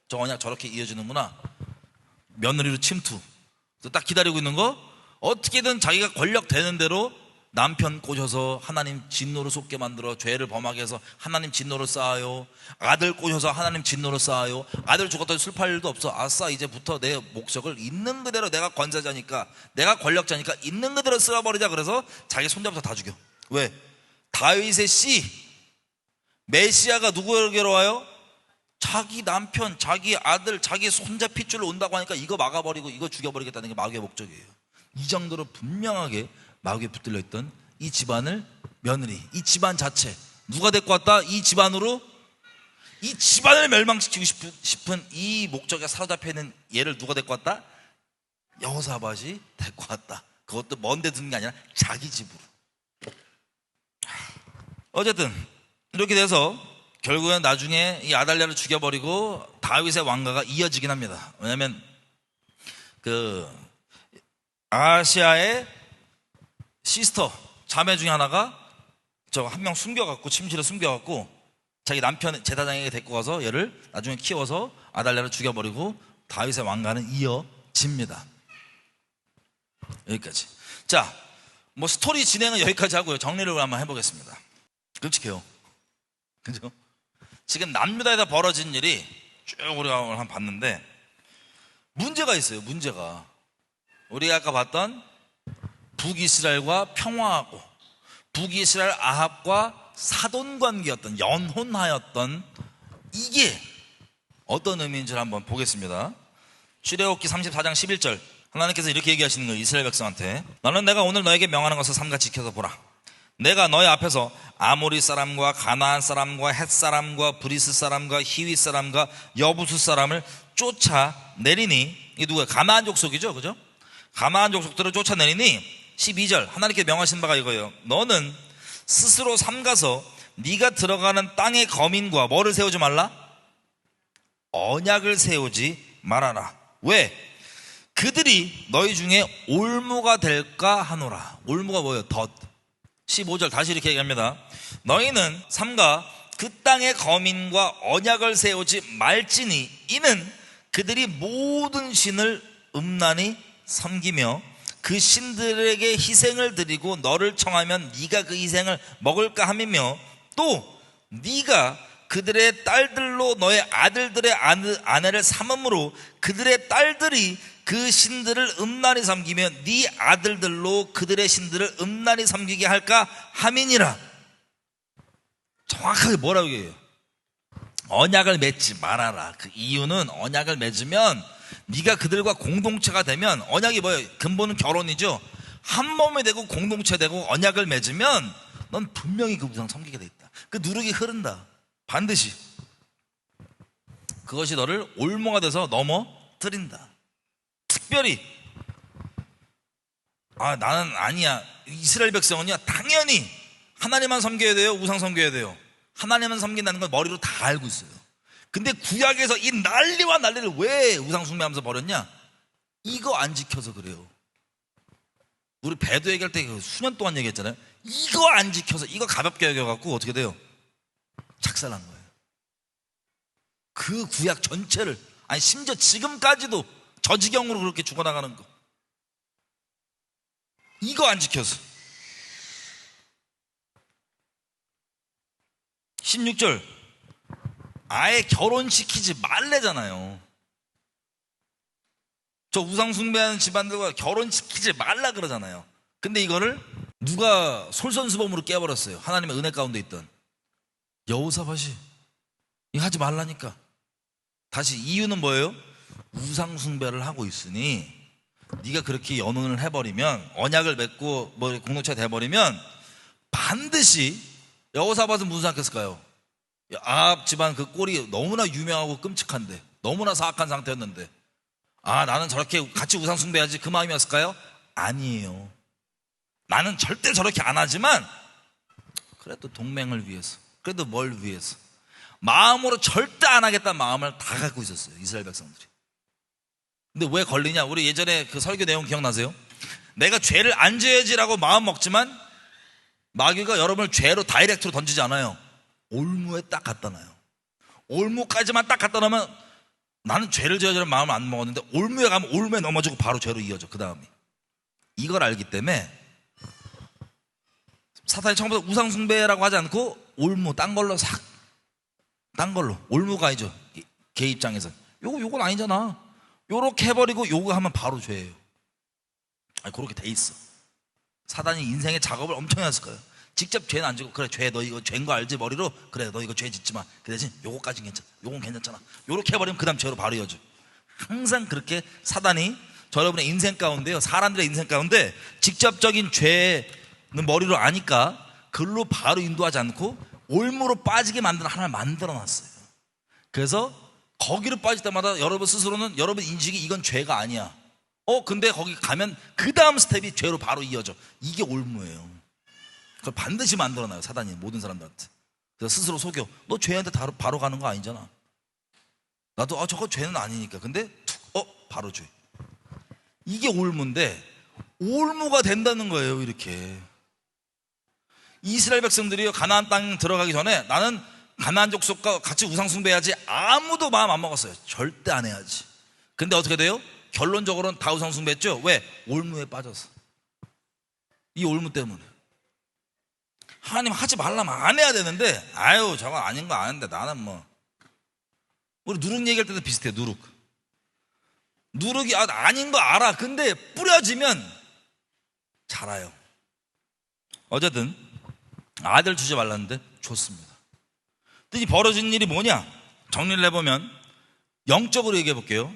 저 언약 저렇게 이어지는구나. 며느리로 침투. 딱 기다리고 있는 거. 어떻게든 자기가 권력 되는 대로 남편 꼬셔서 하나님 진노로 쏟게 만들어 죄를 범하게 해서 하나님 진노로 쌓아요. 아들 꼬셔서 하나님 진노로 쌓아요. 아들 죽었더니 슬퍼할 일도 없어. 아싸, 이제부터 내 목적을 있는 그대로, 내가 권세자니까, 내가 권력자니까 있는 그대로 쓸어버리자. 그래서 자기 손자부터 다 죽여. 왜? 다윗의 씨 메시아가 누구에게로 와요? 자기 남편, 자기 아들, 자기 손자 핏줄로 온다고 하니까 이거 막아버리고 이거 죽여버리겠다는 게 마귀의 목적이에요. 이 정도로 분명하게 마귀에 붙들려 있던 이 집안을, 며느리, 이 집안 자체 누가 데리고 왔다? 이 집안으로, 이 집안을 멸망시키고 싶은 이 목적에 사로잡혀 있는 얘를 누가 데리고 왔다? 여호사밧이 데리고 왔다. 그것도 먼데 든 게 아니라 자기 집으로. 어쨌든 이렇게 돼서 결국엔 나중에 이 아달랴를 죽여버리고 다윗의 왕가가 이어지긴 합니다. 왜냐하면 그 아시아의 시스터 자매 중에 하나가 저 한 명 숨겨갖고, 침실에 숨겨갖고 자기 남편 제사장에게 데리고 가서 얘를 나중에 키워서 아달랴를 죽여버리고 다윗의 왕가는 이어집니다. 여기까지. 자, 뭐 스토리 진행은 여기까지 하고요. 정리를 한번 해보겠습니다. 끔찍해요, 그죠? 지금 남유다에서 벌어진 일이 쭉 우리가 한번 봤는데 문제가 있어요. 문제가, 우리가 아까 봤던 북이스라엘과 평화하고 북이스라엘 아합과 사돈관계였던, 연혼하였던, 이게 어떤 의미인지를 한번 보겠습니다. 출애굽기 34장 11절 하나님께서 이렇게 얘기하시는 거예요. 이스라엘 백성한테, 너는 내가 오늘 너에게 명하는 것을 삼가 지켜서 보라. 내가 너희 앞에서 아모리 사람과 가나안 사람과 헷 사람과 브리스 사람과 히윗 사람과 여부수 사람을 쫓아내리니, 이게 누구야? 가나안 족속이죠, 그죠? 가나안 족속들을 쫓아내리니 12절 하나님께 명하신 바가 이거예요. 너는 스스로 삼가서 네가 들어가는 땅의 거민과 뭐를 세우지 말라? 언약을 세우지 말아라. 왜? 그들이 너희 중에 올무가 될까 하노라. 올무가 뭐예요? 덫. 15절 다시 이렇게 얘기합니다. 너희는 삼가 그 땅의 거민과 언약을 세우지 말지니 이는 그들이 모든 신을 음란히 섬기며 그 신들에게 희생을 드리고 너를 청하면 네가 그 희생을 먹을까 함이며, 또 네가 그들의 딸들로 너의 아들들의 아내를 삼음으로 그들의 딸들이 그 신들을 음란히 섬기며 네 아들들로 그들의 신들을 음란히 섬기게 할까 함이니라. 정확하게 뭐라고 얘기해요? 언약을 맺지 말아라. 그 이유는 언약을 맺으면 네가 그들과 공동체가 되면, 언약이 뭐예요? 근본은 결혼이죠. 한 몸이 되고 공동체 되고 언약을 맺으면 넌 분명히 그 우상 섬기게 돼 있다. 그 누룩이 흐른다. 반드시 그것이 너를 올무가 돼서 넘어뜨린다. 특별히 나는 아니야, 이스라엘 백성은요 당연히 하나님만 섬겨야 돼요, 우상 섬겨야 돼요? 하나님만 섬긴다는 걸 머리로 다 알고 있어요. 근데 구약에서 이 난리와 난리를 왜 우상 숭배하면서 벌였냐? 이거 안 지켜서 그래요. 우리 배도 얘기할 때 수년 동안 얘기했잖아요. 이거 안 지켜서, 이거 가볍게 여겨갖고 어떻게 돼요? 착살난 거예요. 그 구약 전체를, 아니 심지어 지금까지도 저지경으로 그렇게 죽어나가는 거, 이거 안 지켜서. 16절 아예 결혼시키지 말래잖아요. 저 우상 숭배하는 집안들과 결혼시키지 말라 그러잖아요. 근데 이거를 누가 솔선수범으로 깨버렸어요. 하나님의 은혜 가운데 있던 여호사밧이 이거 하지 말라니까. 다시 이유는 뭐예요? 우상 숭배를 하고 있으니 네가 그렇게 연혼을 해버리면, 언약을 맺고 뭐 공동체가 돼버리면 반드시, 여호사밧은 무슨 생각했을까요? 아합 집안 그 꼴이 너무나 유명하고 끔찍한데, 너무나 사악한 상태였는데, 나는 저렇게 같이 우상 숭배하지, 그 마음이었을까요? 아니에요. 나는 절대 저렇게 안 하지만 그래도 동맹을 위해서, 그래도 뭘 위해서, 마음으로 절대 안 하겠다는 마음을 다 갖고 있었어요, 이스라엘 백성들이. 근데 왜 걸리냐? 우리 예전에 그 설교 내용 기억나세요? 내가 죄를 안 지어야지라고 마음 먹지만 마귀가 여러분을 죄로 다이렉트로 던지지 않아요. 올무에 딱 갖다 놔요. 올무까지만 딱 갖다 놓으면 나는 죄를 지어야지라는 마음을 안 먹었는데, 올무에 가면 올무에 넘어지고 바로 죄로 이어져. 그 다음에 이걸 알기 때문에 사탄이 처음부터 우상 숭배라고 하지 않고 올무, 딴 걸로 딴 걸로, 올무가 아니죠. 걔 입장에서 요건 아니잖아, 요렇게 해버리고 요거 하면 바로 죄예요. 그렇게 돼 있어. 사단이 인생의 작업을 엄청 했을 거예요. 직접 죄는 안 지고, 그래 죄 너 이거 죄인 거 알지? 머리로, 그래 너 이거 죄 짓지 마. 그 대신 요거까지는 괜찮아, 요건 괜찮잖아. 요렇게 해버리면 그 다음 죄로 바로 이어져. 항상 그렇게 사단이 여러분의 인생 가운데요, 사람들의 인생 가운데 직접적인 죄는 머리로 아니까 글로 바로 인도하지 않고 올무로 빠지게 만드는 하나를 만들어 놨어요. 그래서 거기로 빠질 때마다 여러분 스스로는, 여러분 인식이 이건 죄가 아니야. 근데 거기 가면 그 다음 스텝이 죄로 바로 이어져. 이게 올무예요. 그걸 반드시 만들어놔요, 사단이 모든 사람들한테. 그래서 스스로 속여. 너 죄한테 바로 가는 거 아니잖아. 나도 저거 죄는 아니니까. 근데 바로 죄. 이게 올무인데, 올무가 된다는 거예요. 이렇게 이스라엘 백성들이 가나안 땅 들어가기 전에 나는 가나안 족속과 같이 우상 숭배해야지, 아무도 마음 안 먹었어요. 절대 안 해야지. 근데 어떻게 돼요? 결론적으로는 다 우상 숭배했죠. 왜? 올무에 빠져서. 이 올무 때문에. 하나님 하지 말라면 안 해야 되는데, 저거 아닌 거 아는데 나는 뭐. 우리 누룩 얘기할 때도 비슷해요. 누룩이 아닌 거 알아. 근데 뿌려지면 자라요. 어쨌든 아들 주지 말랐는데 줬습니다. 근데 이 벌어진 일이 뭐냐? 정리를 해보면 영적으로 얘기해 볼게요.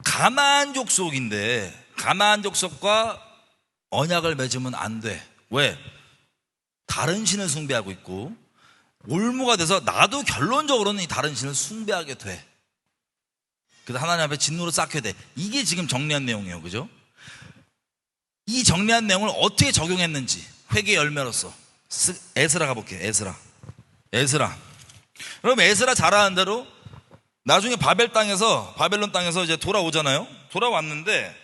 가나안 족속인데, 가나안 족속과 언약을 맺으면 안 돼. 왜? 다른 신을 숭배하고 있고, 올무가 돼서 나도 결론적으로는 이 다른 신을 숭배하게 돼. 그래서 하나님 앞에 진노로 쌓게 돼. 이게 지금 정리한 내용이에요. 그죠? 이 정리한 내용을 어떻게 적용했는지 회개 열매로서 에스라 가볼게요. 에스라. 그럼 에스라 잘하는 대로 나중에 바벨론 땅에서 이제 돌아오잖아요. 돌아왔는데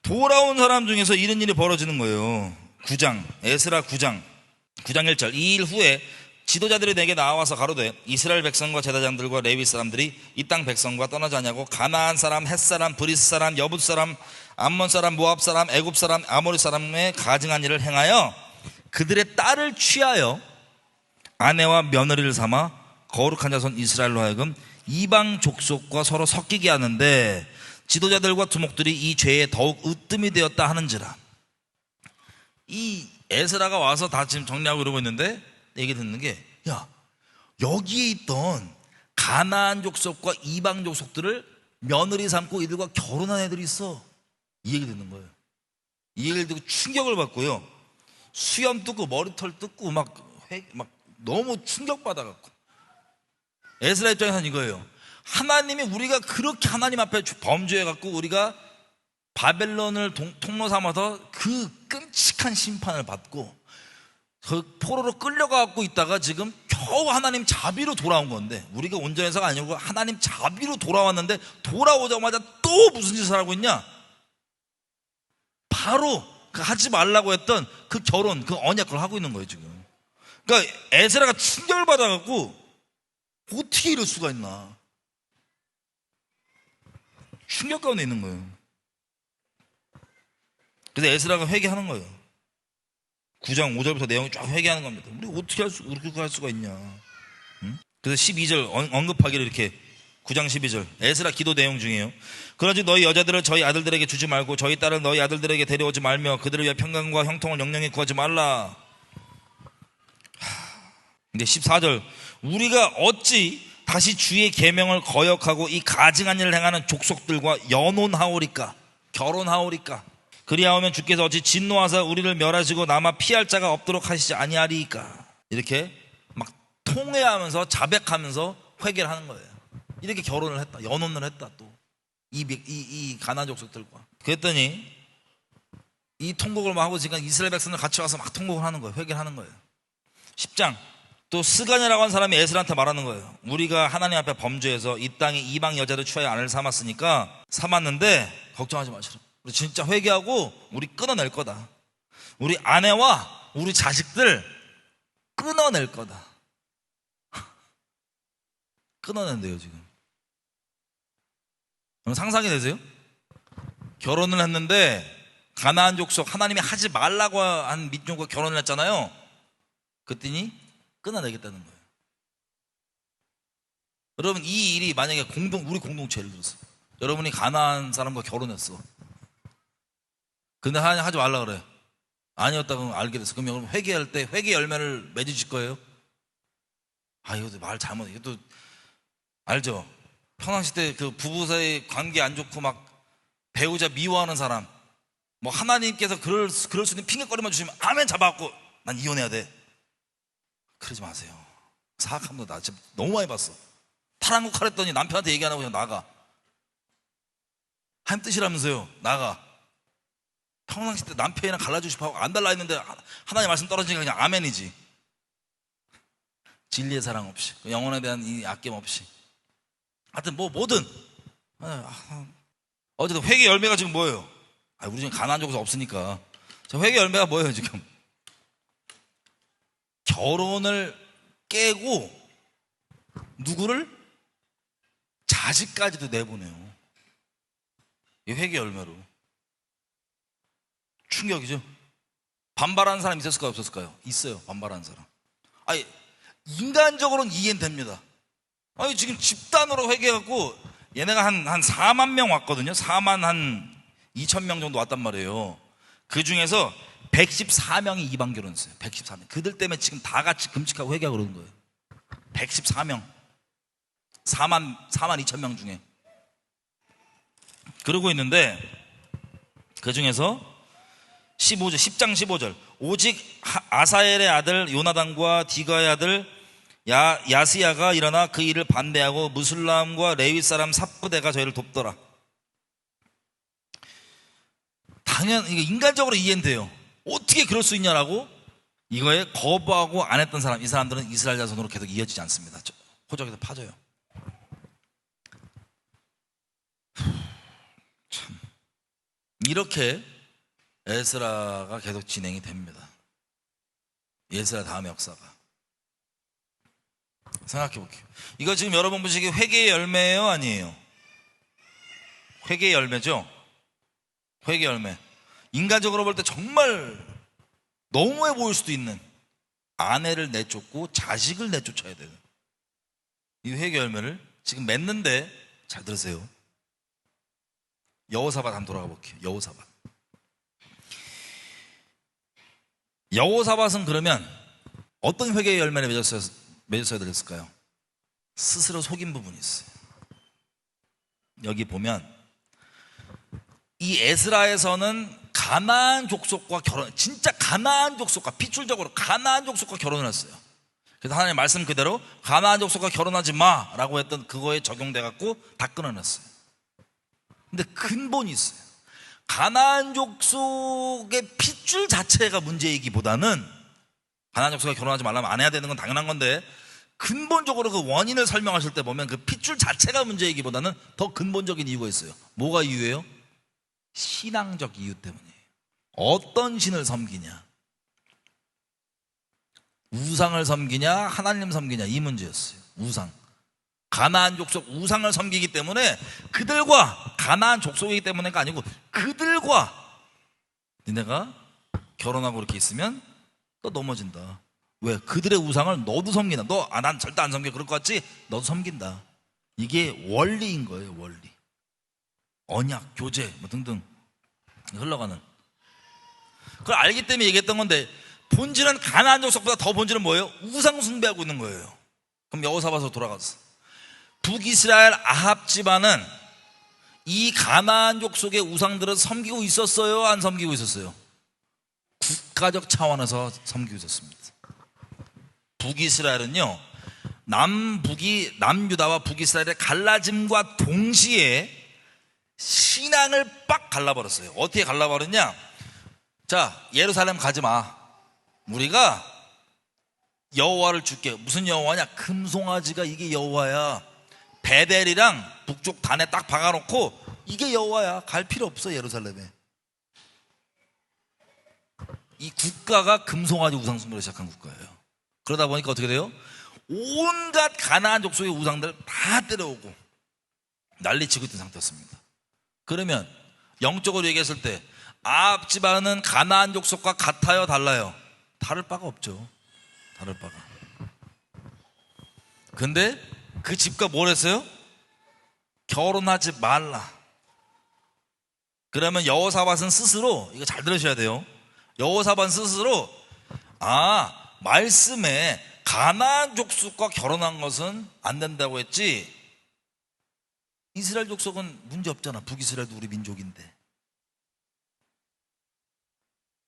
돌아온 사람 중에서 이런 일이 벌어지는 거예요. 에스라 9장 1절. 이 일 후에 지도자들이 내게 나와서 가로되 이스라엘 백성과 제사장들과 레위 사람들이 이 땅 백성과 떠나지 아니하고 가나안 사람, 헷 사람, 브리스 사람, 여붓 사람, 암몬 사람, 모압 사람, 애굽 사람, 아모리 사람의 가증한 일을 행하여 그들의 딸을 취하여 아내와 며느리를 삼아 거룩한 자손 이스라엘로 하여금 이방 족속과 서로 섞이게 하는데 지도자들과 두목들이 이 죄에 더욱 으뜸이 되었다 하는지라. 이 에스라가 와서 다 지금 정리하고 이러고 있는데 얘기 듣는 게, 야, 여기에 있던 가나안 족속과 이방 족속들을 며느리 삼고 이들과 결혼한 애들이 있어. 이 얘기 듣는 거예요. 이 얘기를 듣고 충격을 받고요, 수염 뜯고 머리털 뜯고 막 너무 충격받아갖고, 에스라 입장에서는 이거예요. 하나님이 우리가 그렇게 하나님 앞에 범죄해갖고 우리가 바벨론을 통로 삼아서 그 끔찍한 심판을 받고 그 포로로 끌려가고 있다가 지금 겨우 하나님 자비로 돌아온 건데, 우리가 온전해서가 아니고 하나님 자비로 돌아왔는데 돌아오자마자 또 무슨 짓을 하고 있냐? 바로 그 하지 말라고 했던 그 결혼, 그 언약을 하고 있는 거예요 지금. 그러니까 에스라가 충격을 받아갖고 어떻게 이럴 수가 있나, 충격 가운데 있는 거예요. 그래서 에스라가 회개하는 거예요. 9장 5절부터 내용이 쫙 회개하는 겁니다. 우리 어떻게 그렇게 할 수가 있냐. 응? 그래서 12절 언급하기를 이렇게, 9장 12절 에스라 기도 내용 중이에요. 그런즉 너희 여자들을 저희 아들들에게 주지 말고 저희 딸을 너희 아들들에게 데려오지 말며 그들을 위해 평강과 형통을 영영히 구하지 말라. 근데 14절 우리가 어찌 다시 주의 계명을 거역하고 이 가증한 일을 행하는 족속들과 연혼하오리까, 결혼하오리까. 그리하오면 주께서 어찌 진노하사 우리를 멸하시고 남아 피할 자가 없도록 하시지 아니하리까. 이렇게 막 통회하면서 자백하면서 회개를 하는 거예요. 이렇게 결혼을 했다, 연혼을 했다, 또 이 가나안 족속들과. 그랬더니 이 통곡을 막 하고 지금 이스라엘 백성들 같이 와서 막 통곡을 하는 거예요. 회개를 하는 거예요. 10장 또 스가냐라고 하는 사람이 에스라한테 말하는 거예요. 우리가 하나님 앞에 범죄해서 이 땅에 이방 여자를 취하여 아내를 삼았는데 걱정하지 마시라. 우리 진짜 회개하고 우리 끊어낼 거다. 우리 아내와 우리 자식들 끊어낼 거다. 끊어낸대요 지금. 상상이 되세요? 결혼을 했는데 가나안 족속, 하나님이 하지 말라고 한 민족과 결혼을 했잖아요. 그랬더니 끊어내겠다는 거예요. 여러분, 이 일이 만약에 우리 공동체, 예를 들어서 여러분이 가나안 사람과 결혼했어. 근데 하나님 하지 말라 그래. 아니었다고 알게 됐어. 그럼 여러분 회개할 때 회개 열매를 맺으실 거예요? 아, 이것도 말 잘못, 이것도 알죠? 평상시 때 그 부부 사이 관계 안 좋고 막 배우자 미워하는 사람, 뭐 하나님께서 그럴 수 있는 핑계거리만 주시면 아멘 잡아갖고 난 이혼해야 돼. 그러지 마세요. 사악함도 나 지금 너무 많이 봤어. 탈한국 하랬더니 남편한테 얘기 안 하고 그냥 나가. 하나님 뜻이라면서요. 나가. 평상시 때 남편이랑 갈라주시고 안 달라 했는데 하나님 말씀 떨어지니까 그냥 아멘이지. 진리의 사랑 없이, 영혼에 대한 이 아낌 없이, 하여튼 뭐든 어쨌든 회개 열매가 지금 뭐예요? 우리 지금 가나안 족속 없으니까. 저 회개 열매가 뭐예요 지금? 결혼을 깨고 누구를? 자식까지도 내보내요. 이 회개 열매로. 충격이죠. 반발하는 사람 있었을까요, 없었을까요? 있어요. 반발하는 사람. 아니, 인간적으로는 이해는 됩니다. 아니, 지금 집단으로 회개하고 얘네가 한 4만 명 왔거든요. 4만 한 2천 명 정도 왔단 말이에요. 그 중에서 114명이 이방 결혼했어요. 114명. 그들 때문에 지금 다 같이 금식하고 회개하고 그러는 거예요. 114명. 4만 2천 명 중에. 그러고 있는데 그 중에서 10장 15절 오직 아사엘의 아들 요나단과 디가의 아들 야스야가 일어나 그 일을 반대하고 무슬람과 레위 사람 삽부대가 저희를 돕더라. 당연, 이게 인간적으로 이해는 돼요. 어떻게 그럴 수 있냐라고. 이거에 거부하고 안 했던 사람, 이 사람들은 이스라엘 자손으로 계속 이어지지 않습니다. 호적에서 파져요. 참, 이렇게 에스라가 계속 진행이 됩니다. 에스라 다음의 역사가. 생각해 볼게요. 이거 지금 여러분 보시기에 회개의 열매예요, 아니에요? 회개의 열매죠? 회개 열매. 인간적으로 볼 때 정말 너무해 보일 수도 있는 아내를 내쫓고 자식을 내쫓아야 돼요. 이 회개 열매를 지금 맺는데, 잘 들으세요. 여호사밧 한번 돌아가 볼게요. 여호사밧. 여호사밧은 그러면 어떤 회개의 열매를 맺었어야 됐을까요? 스스로 속인 부분이 있어요. 여기 보면 이 에스라에서는 가나안 족속과 진짜 가나안 족속과, 필출적으로 가나안 족속과 결혼을 했어요. 그래서 하나님 말씀 그대로 가나안 족속과 결혼하지 마라고 했던 그거에 적용돼 갖고 다 끊어냈어요. 근데 근본이 있어요. 가나안 족속의 핏줄 자체가 문제이기보다는, 가나안 족속과 결혼하지 말라면 안 해야 되는 건 당연한 건데, 근본적으로 그 원인을 설명하실 때 보면 그 핏줄 자체가 문제이기보다는 더 근본적인 이유가 있어요. 뭐가 이유예요? 신앙적 이유 때문이에요. 어떤 신을 섬기냐, 우상을 섬기냐 하나님 섬기냐, 이 문제였어요. 우상, 가나안 족속 우상을 섬기기 때문에, 그들과, 가나안 족속이기 때문에가 아니고 그들과 니네가 결혼하고 이렇게 있으면 또 넘어진다. 왜? 그들의 우상을 너도 섬긴다. 난 절대 안 섬겨 그럴 것 같지? 너도 섬긴다. 이게 원리인 거예요. 원리, 언약, 교제 뭐 등등 흘러가는, 그걸 알기 때문에 얘기했던 건데, 본질은 가나안 족속보다 더 본질은 뭐예요? 우상 숭배하고 있는 거예요. 그럼 여호사밧으로 돌아가서 북이스라엘 아합 집안은 이 가나안 족속의 우상들을 섬기고 있었어요? 안 섬기고 있었어요? 국가적 차원에서 섬기고 있었습니다. 북이스라엘은요, 남유다와 북이스라엘의 갈라짐과 동시에 신앙을 빡 갈라버렸어요. 어떻게 갈라버렸냐? 자, 예루살렘 가지 마. 우리가 여호와를 줄게. 무슨 여호와냐? 금송아지가 이게 여호와야. 베델이랑 북쪽 단에 딱 박아놓고 이게 여호와야. 갈 필요 없어 예루살렘에. 이 국가가 금송아지 우상 숭배를 시작한 국가예요. 그러다 보니까 어떻게 돼요? 온갖 가나안 족속의 우상들을 다 때려오고 난리치고 있던 상태였습니다. 그러면 영적으로 얘기했을 때 아합 집안은 가나안 족속과 같아요, 달라요? 다를 바가 없죠. 다를 바가. 근데 그 집과 뭘 했어요? 결혼하지 말라. 그러면 여호사밧은 스스로, 이거 잘 들으셔야 돼요. 여호사밧은 스스로, 말씀에 가나안 족속과 결혼한 것은 안 된다고 했지, 이스라엘 족속은 문제 없잖아. 북이스라엘도 우리 민족인데.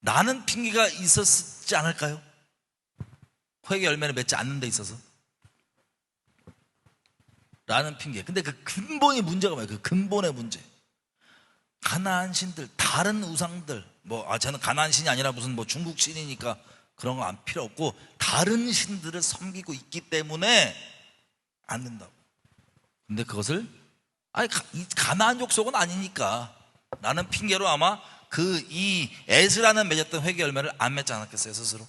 라는 핑계가 있었지 않을까요? 회개 열매를 맺지 않는 데 있어서 라는 핑계. 근데 그 근본의 문제가 뭐예요? 그 근본의 문제, 가나안 신들, 다른 우상들, 저는 가나안 신이 아니라 무슨 중국 신이니까 그런 거 안 필요 없고, 다른 신들을 섬기고 있기 때문에 안 된다고. 근데 그것을 가나안 족속은 아니니까 라는 핑계로 아마 이 에스라는 맺었던 회개 열매를 안 맺지 않았겠어요, 스스로?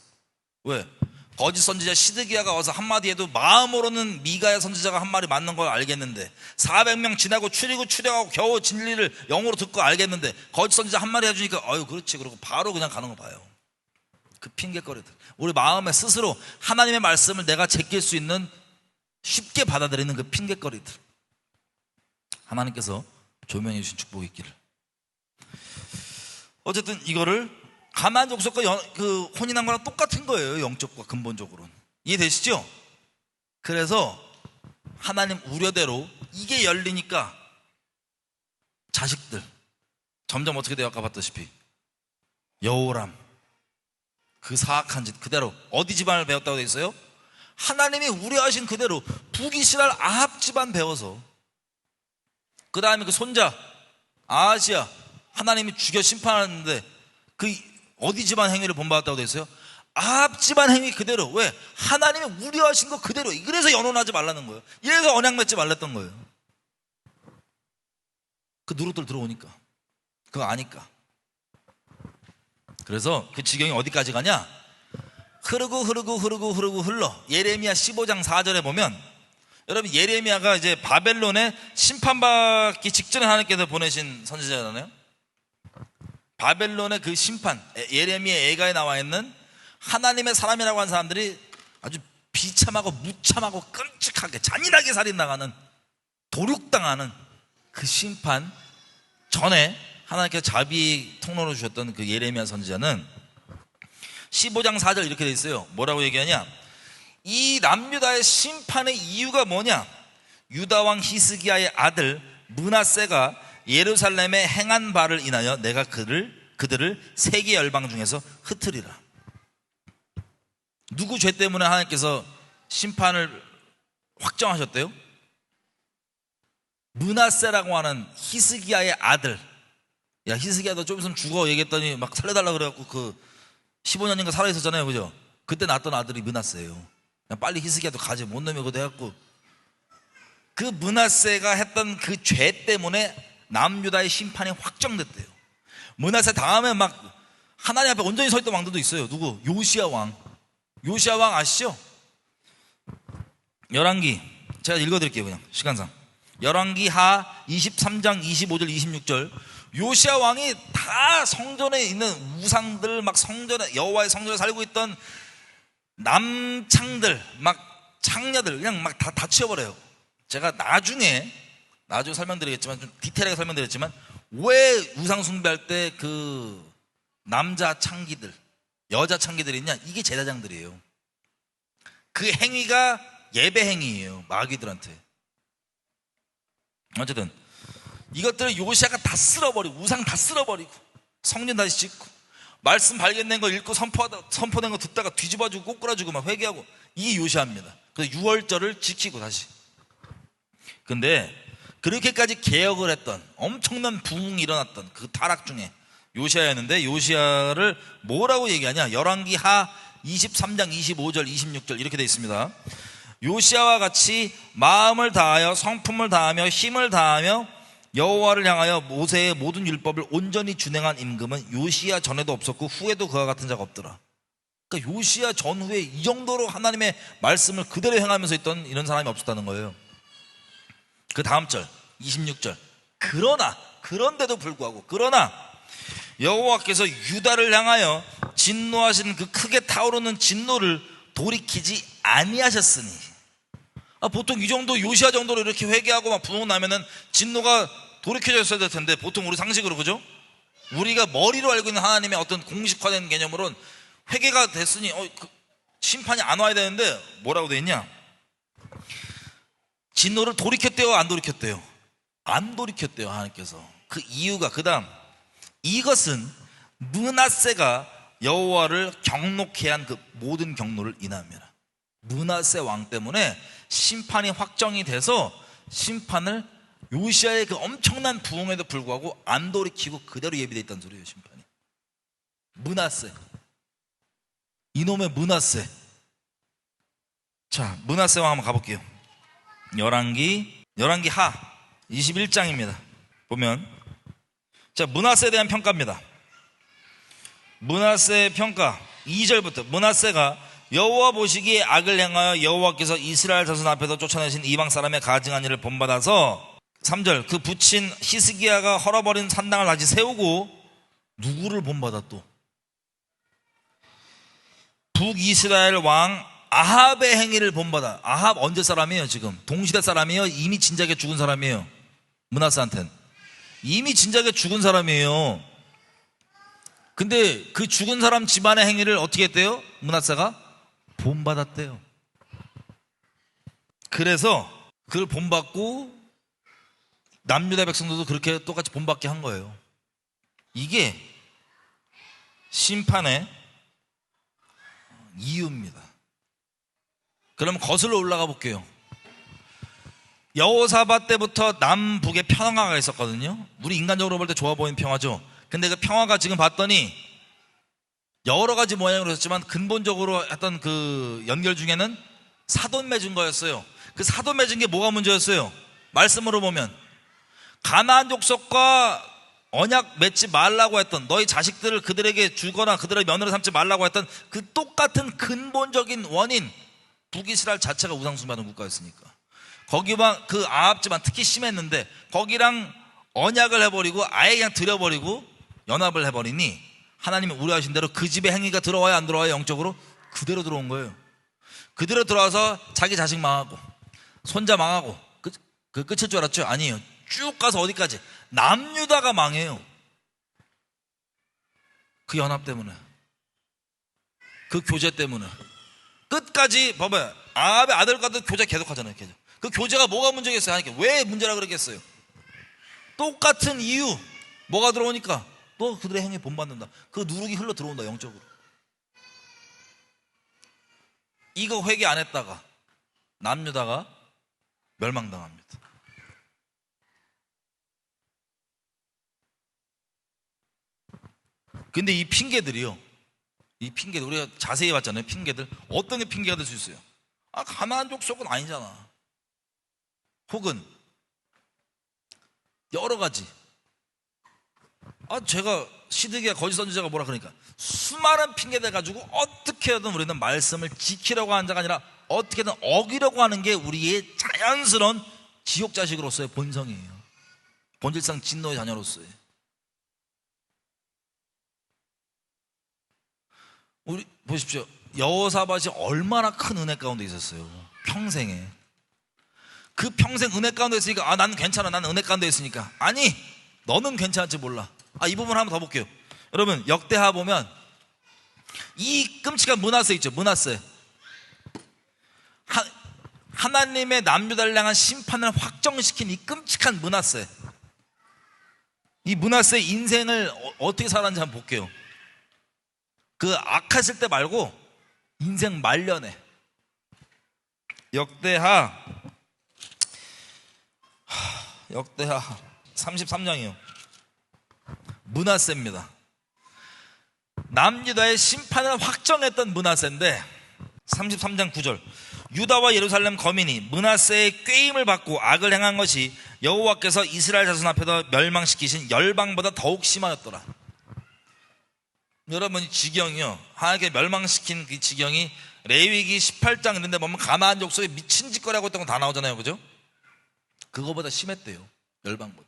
왜? 거짓 선지자 시드기야가 와서 한마디 해도 마음으로는 미가야 선지자가 한 말이 맞는 걸 알겠는데, 400명 지나고 추리고 겨우 진리를 영으로 듣고 알겠는데, 거짓 선지자 한 마디 해주니까 그렇지 그러고 바로 그냥 가는 거 봐요. 그 핑계거리들, 우리 마음에 스스로 하나님의 말씀을 내가 제낄 수 있는, 쉽게 받아들이는 그 핑계거리들, 하나님께서 조명해 주신 축복이 있기를. 어쨌든 이거를 가나안 족속과 혼인한 거랑 똑같은 거예요. 영적과 근본적으로는. 이해되시죠? 그래서 하나님 우려대로 이게 열리니까 자식들 점점 어떻게 돼요? 아까 봤다시피 여호람, 그 사악한 짓 그대로. 어디 집안을 배웠다고 돼 있어요? 하나님이 우려하신 그대로 북이스라엘 아합 집안 배워서, 그 다음에 그 손자 아하시야 하나님이 죽여 심판하는데 그 어디 집안 행위를 본받았다고 돼 있어요? 아합 집안 행위 그대로. 왜? 하나님이 우려하신 거 그대로. 그래서 연혼하지 말라는 거예요. 이래서 언약 맺지 말랬던 거예요. 그 누룩들 들어오니까, 그거 아니까. 그래서 그 지경이 어디까지 가냐? 흘러. 예레미야 15장 4절에 보면, 여러분 예레미야가 이제 바벨론에 심판받기 직전에 하나님께서 보내신 선지자잖아요. 바벨론의 그 심판, 예레미야 애가에 나와 있는 하나님의 사람이라고 하는 사람들이 아주 비참하고 무참하고 끔찍하게 잔인하게 살인당하는, 도륙당하는 그 심판 전에 하나님께서 자비 통로로 주셨던 그 예레미야 선지자는 15장 4절 이렇게 돼 있어요. 뭐라고 얘기하냐? 이 남유다의 심판의 이유가 뭐냐? 유다 왕 히스기야의 아들 므낫세가 예루살렘에 행한 바를 인하여 내가 그들을 세계 열방 중에서 흩으리라. 누구 죄 때문에 하나님께서 심판을 확정하셨대요? 므낫세라고 하는 히스기야의 아들. 야, 히스기야 너 좀 있으면 죽어 얘기했더니 막 살려달라 그래갖고 그 15년인가 살아있었잖아요, 그죠? 그때 낳았던 아들이 므낫세예요. 빨리 히스기야도 가지, 못 놈이 그거 해갖고 그 므낫세가 했던 그 죄 때문에 남유다의 심판이 확정됐대요. 므낫세 다음에 막 하나님 앞에 온전히 서 있던 왕들도 있어요. 누구? 요시야 왕. 요시야 왕 아시죠? 열왕기 제가 읽어드릴게요. 그냥 시간상 열왕기 하 23장 25절 26절. 요시야 왕이 다 성전에 있는 우상들, 막 성전에, 여호와의 성전에 살고 있던 남창들, 막 창녀들 그냥 막 다 치워버려요. 제가 나중에 설명드리겠지만, 좀 디테일하게 설명드리겠지만, 왜 우상 숭배할 때 그 남자 창기들, 여자 창기들이 있냐? 이게 제사장들이에요. 그 행위가 예배 행위예요, 마귀들한테. 어쨌든 이것들을 요시야가 다 쓸어버리고, 우상 다 쓸어버리고, 성전 다시 짓고, 말씀 발견된 거 읽고 선포된 거 듣다가 뒤집어주고 꼬꾸라주고 막 회개하고, 이게 요시야입니다. 그래서 6월절을 지키고 다시. 근데 그렇게까지 개혁을 했던, 엄청난 부흥이 일어났던 그 타락 중에 요시야였는데, 요시야를 뭐라고 얘기하냐? 열왕기 하 23장 25절 26절 이렇게 되어 있습니다. 요시야와 같이 마음을 다하여 성품을 다하며 힘을 다하며 여호와를 향하여 모세의 모든 율법을 온전히 준행한 임금은 요시야 전에도 없었고 후에도 그와 같은 자가 없더라. 그러니까 요시야 전후에 이 정도로 하나님의 말씀을 그대로 행하면서 있던 이런 사람이 없었다는 거예요. 그 다음 절 26절. 그런데도 불구하고 여호와께서 유다를 향하여 진노하시는 그 크게 타오르는 진노를 돌이키지 아니하셨으니. 보통 이 정도, 요시야 정도로 이렇게 회개하고 막 부흥 나면은 진노가 돌이켜졌어야 될 텐데, 보통 우리 상식으로, 그죠? 우리가 머리로 알고 있는 하나님의 어떤 공식화된 개념으로는 회개가 됐으니 심판이 안 와야 되는데, 뭐라고 돼 있냐? 진노를 돌이켰대요, 안 돌이켰대요? 안 돌이켰대요, 하나님께서. 그 이유가, 그 다음, 이것은 므낫세가 여호와를 경록케 한 그 모든 경로를 인하여라. 므낫세 왕 때문에 심판이 확정이 돼서 심판을, 요시야의 그 엄청난 부흥에도 불구하고 안 돌이키고 그대로 예비되어 있다는 소리예요. 심판이. 므낫세, 이놈의 므낫세. 자, 므낫세 왕 한번 가볼게요. 열왕기 하 21장입니다 보면, 자, 므낫세에 대한 평가입니다. 므낫세의 평가 2절부터. 므낫세가 여호와 보시기에 악을 행하여 여호와께서 이스라엘 자손 앞에서 쫓아내신 이방 사람의 가증한 일을 본받아서, 3절, 그 붙인 히스기야가 헐어버린 산당을 다시 세우고, 누구를 본받아? 또 북이스라엘 왕 아합의 행위를 본받아. 아합 언제 사람이에요? 지금 동시대 사람이에요? 이미 진작에 죽은 사람이에요? 므낫세한테는 이미 진작에 죽은 사람이에요. 근데 그 죽은 사람 집안의 행위를 어떻게 했대요? 므낫세가 본받았대요. 그래서 그걸 본받고 남유다 백성들도 그렇게 똑같이 본받게 한 거예요. 이게 심판의 이유입니다. 그럼 거슬러 올라가 볼게요. 여호사밧 때부터 남북에 평화가 있었거든요. 우리 인간적으로 볼 때 좋아 보이는 평화죠. 근데 그 평화가 지금 봤더니 여러 가지 모양으로 했지만 근본적으로 했던 그 연결 중에는 사돈 맺은 거였어요. 그 사돈 맺은 게 뭐가 문제였어요? 말씀으로 보면 가나안 족속과 언약 맺지 말라고 했던, 너희 자식들을 그들에게 주거나 그들의 며느리 삼지 말라고 했던 그 똑같은 근본적인 원인, 북이스라엘 자체가 우상숭배하는 국가였으니까 거기만, 그 아합 집안 특히 심했는데 거기랑 언약을 해버리고 아예 그냥 들여버리고 연합을 해버리니 하나님이 우려하신 대로 그 집의 행위가 들어와야 안 들어와야 영적으로 그대로 들어온 거예요. 그대로 들어와서 자기 자식 망하고 손자 망하고 그 끝일 줄 알았죠? 아니에요. 쭉 가서 어디까지? 남유다가 망해요. 그 연합 때문에, 그 교제 때문에 끝까지 봐봐요. 아합의 아들과도 교제 계속 하잖아요. 계속. 그 교제가 뭐가 문제겠어요? 하니까 왜 문제라 그러겠어요? 똑같은 이유. 뭐가 들어오니까 또 그들의 행위 본받는다. 그 누룩이 흘러 들어온다. 영적으로. 이거 회개 안 했다가 남유다가 멸망당합니다. 근데 이 핑계들이요, 이 핑계들 우리가 자세히 봤잖아요. 핑계들 어떤 게 핑계가 될 수 있어요? 아, 가나안 족속은 아니잖아. 혹은 여러 가지. 아, 제가 시드기야 거짓 선지자가 뭐라 그러니까 수많은 핑계대 가지고 어떻게든 우리는 말씀을 지키려고 하는 자가 아니라 어떻게든 어기려고 하는 게 우리의 자연스러운 지옥 자식으로서의 본성이에요. 본질상 진노의 자녀로서의. 우리 보십시오. 여호사밧이 얼마나 큰 은혜 가운데 있었어요. 평생에. 그 평생 은혜 가운데 있으니까 아, 나는 괜찮아, 나는 은혜 가운데 있으니까. 아니, 너는 괜찮을지 몰라. 아, 이 부분 한번 더 볼게요. 여러분, 역대하 보면 이 끔찍한 므낫세 있죠. 므낫세. 하나님의 남유다를 향한 심판을 확정시킨 이 끔찍한 므낫세. 이 므낫세의 인생을 어떻게 살았는지 한번 볼게요. 그 악했을 때 말고 인생 말년에. 역대하 33장이요. 므낫세입니다. 남유다의 심판을 확정했던 므낫세인데 33장 9절. 유다와 예루살렘 거민이 므낫세의 꾀임을 받고 악을 행한 것이 여호와께서 이스라엘 자손 앞에서 멸망시키신 열방보다 더욱 심하였더라. 여러분, 이 지경이요, 하나님께 멸망시킨 그 지경이 레위기 18장 이런 데 보면 가나안 족속에 미친 짓거리 하고 있던 거 다 나오잖아요. 그죠? 그거보다 심했대요. 열방보다.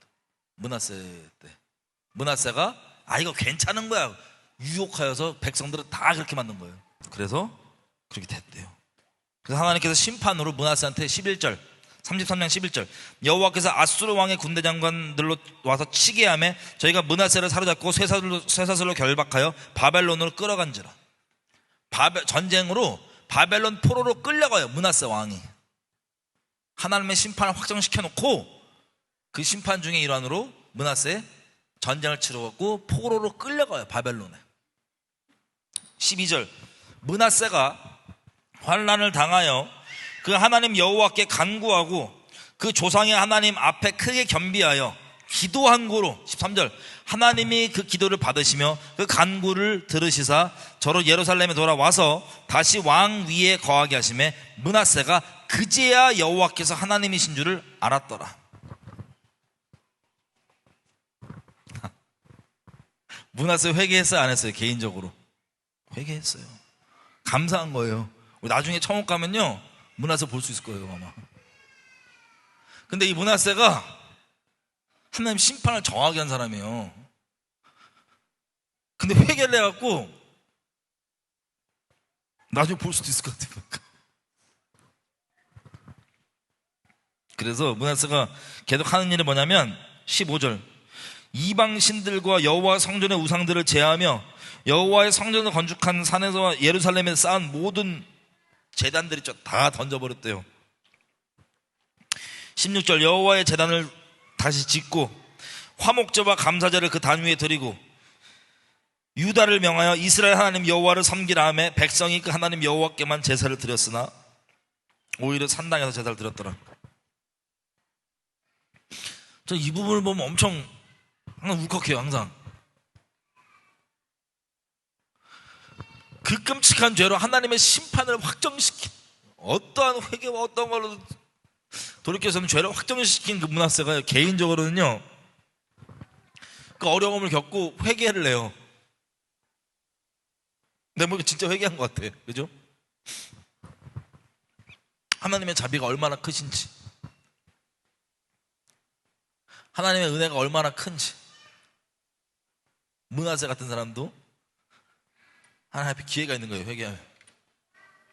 므낫세 때 므낫세가 아, 이거 괜찮은 거야 유혹하여서 백성들은 다 그렇게 만든 거예요. 그래서 그렇게 됐대요. 그래서 하나님께서 심판으로 므낫세한테 11절 33장 11절 여호와께서 아수르 왕의 군대 장관들로 와서 치게 하며 저희가 므낫세를 사로잡고 쇠사슬로 결박하여 바벨론으로 끌어간지라. 전쟁으로 바벨론 포로로 끌려가요. 므낫세 왕이 하나님의 심판을 확정시켜 놓고 그 심판 중에 일환으로 므낫세 전쟁을 치러갖고 포로로 끌려가요. 바벨론에. 12절 므낫세가 환난을 당하여 그 하나님 여호와께 간구하고 그 조상의 하나님 앞에 크게 겸비하여 기도한 고로 13절 하나님이 그 기도를 받으시며 그 간구를 들으시사 저로 예루살렘에 돌아와서 다시 왕 위에 거하게 하시매 므낫세가 그제야 여호와께서 하나님이신 줄을 알았더라. 므낫세 회개했어요, 안 했어요? 개인적으로 회개했어요. 감사한 거예요. 우리 나중에 천국 가면요 므낫세 볼 수 있을 거예요 아마. 근데 이 므낫세가 하나님 심판을 정하게 한 사람이에요. 근데 회개를 해갖고 나중에 볼 수도 있을 것 같아요. 그래서 므낫세가 계속 하는 일이 뭐냐면 15절 이방 신들과 여호와 성전의 우상들을 제하며 여호와의 성전을 건축한 산에서 예루살렘에 쌓은 모든 제단들 있죠, 다 던져버렸대요. 16절 여호와의 제단을 다시 짓고 화목제와 감사제를 그 단 위에 드리고 유다를 명하여 이스라엘 하나님 여호와를 섬기라 하며 백성이 그 하나님 여호와께만 제사를 드렸으나 오히려 산당에서 제사를 드렸더라. 저 이 부분을 보면 엄청 항상 울컥해요. 항상 그 끔찍한 죄로 하나님의 심판을 확정시킨 어떠한 회개와 어떤 걸로 돌이켜서는 죄를 확정시킨 그 므낫세가 개인적으로는요 그 어려움을 겪고 회개를 해요. 내 몸이 진짜 회개한 것 같아. 그죠? 하나님의 자비가 얼마나 크신지, 하나님의 은혜가 얼마나 큰지. 므낫세 같은 사람도 하나님 앞에 기회가 있는 거예요. 회개하면.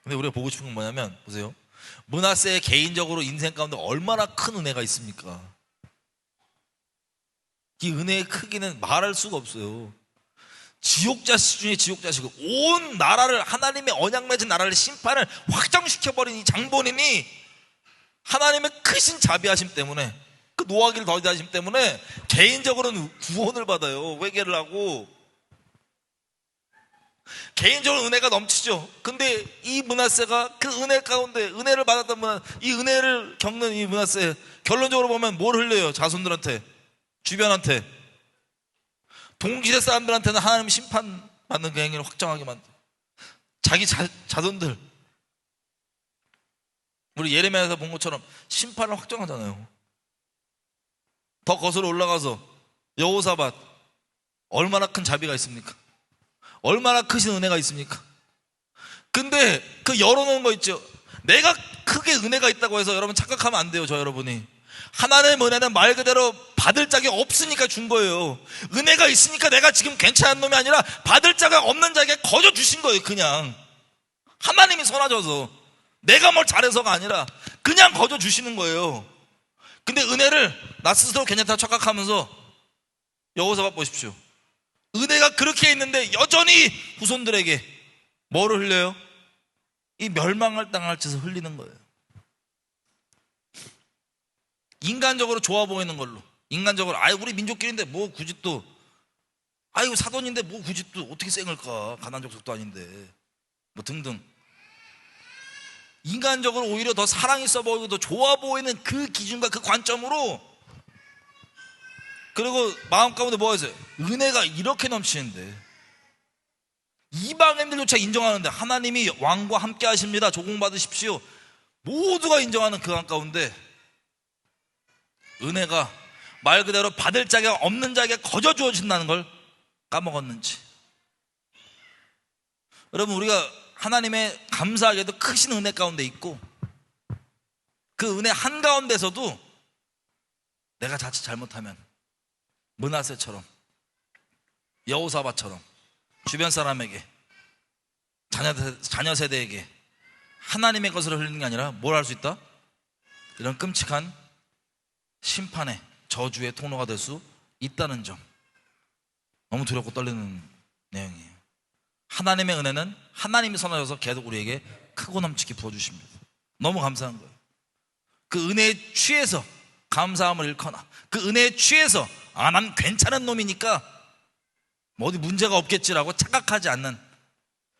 근데 우리가 보고 싶은 건 뭐냐면, 보세요. 므낫세의 개인적으로 인생 가운데 얼마나 큰 은혜가 있습니까? 이 은혜의 크기는 말할 수가 없어요. 지옥자식 중에 지옥자식이고, 온 나라를, 하나님의 언약 맺은 나라를, 심판을 확정시켜버린 이 장본인이 하나님의 크신 자비하심 때문에, 그 노하기를 더디하심 때문에 개인적으로는 구원을 받아요. 회개를 하고 개인적으로 은혜가 넘치죠. 근데 이 므낫세가 그 은혜 가운데, 은혜를 받았던 이 은혜를 겪는 이 므낫세, 결론적으로 보면 뭘 흘려요? 자손들한테, 주변한테, 동시대 사람들한테는 하나님 심판받는 그 행위를 확정하게 만들어. 자기 자손들, 우리 예레미야에서 본 것처럼 심판을 확정하잖아요. 더 거슬러 올라가서 여호사밧, 얼마나 큰 자비가 있습니까? 얼마나 크신 은혜가 있습니까? 근데 그 열어놓은 거 있죠. 내가 크게 은혜가 있다고 해서 여러분 착각하면 안 돼요. 저 여러분이 하나님의 은혜는 말 그대로 받을 자격이 없으니까 준 거예요. 은혜가 있으니까 내가 지금 괜찮은 놈이 아니라 받을 자격 없는 자에게 거저 주신 거예요. 그냥 하나님이 선하셔서, 내가 뭘 잘해서가 아니라 그냥 거저 주시는 거예요. 근데 은혜를 나 스스로 괜찮다 착각하면서, 여호사밧 보십시오. 은혜가 그렇게 있는데 여전히 후손들에게 뭐를 흘려요? 이 멸망을 당할 짓을 흘리는 거예요. 인간적으로 좋아 보이는 걸로, 인간적으로 아유 우리 민족끼리인데 뭐 굳이 또, 아유 사돈인데 뭐 굳이 또 어떻게 쌩을까, 가난 족속도 아닌데, 뭐 등등. 인간적으로 오히려 더 사랑 있어 보이고 더 좋아 보이는 그 기준과 그 관점으로, 그리고 마음 가운데 뭐가 있어요? 은혜가 이렇게 넘치는데, 이방인들조차 인정하는데, 하나님이 왕과 함께 하십니다, 조공받으십시오, 모두가 인정하는 그 한가운데 은혜가 말 그대로 받을 자격 없는 자에게 거저 주어진다는 걸 까먹었는지. 여러분, 우리가 하나님의 감사하게도 크신 은혜 가운데 있고, 그 은혜 한가운데서도 내가 자칫 잘못하면 므낫세처럼, 여호사밧처럼 주변 사람에게, 자녀 세대에게 하나님의 것을 흘리는 게 아니라 뭘 할 수 있다? 이런 끔찍한 심판의, 저주의 통로가 될 수 있다는 점, 너무 두렵고 떨리는 내용이에요. 하나님의 은혜는 하나님이 선하셔서 계속 우리에게 크고 넘치게 부어주십니다. 너무 감사한 거예요. 그 은혜에 취해서 감사함을 잃거나, 그 은혜에 취해서 난 괜찮은 놈이니까 뭐 어디 문제가 없겠지라고 착각하지 않는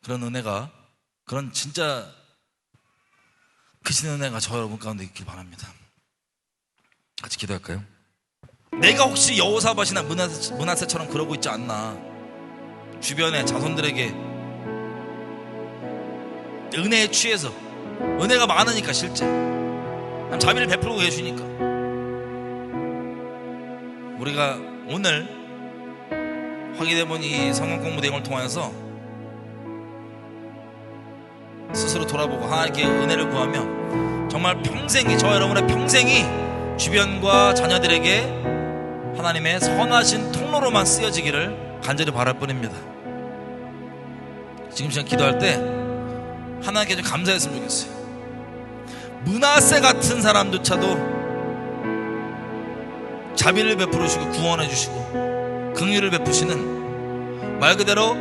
그런 은혜가, 그런 진짜 크신 은혜가 저 여러분 가운데 있길 바랍니다. 같이 기도할까요? 내가 혹시 여호사밧이나 므낫세처럼 그러고 있지 않나, 주변의 자손들에게 은혜에 취해서, 은혜가 많으니까 실제 자비를 베풀고 계시니까, 우리가 오늘 확인해본 이 성경 공부 내용을 통하여서 스스로 돌아보고 하나님께 은혜를 구하며 정말 평생이, 저 여러분의 평생이 주변과 자녀들에게 하나님의 선하신 통로로만 쓰여지기를 간절히 바랄 뿐입니다. 지금 시간 기도할 때 하나님께 좀 감사했으면 좋겠어요. 므낫세 같은 사람조차도 자비를 베풀으시고 구원해 주시고 긍휼을 베푸시는, 말 그대로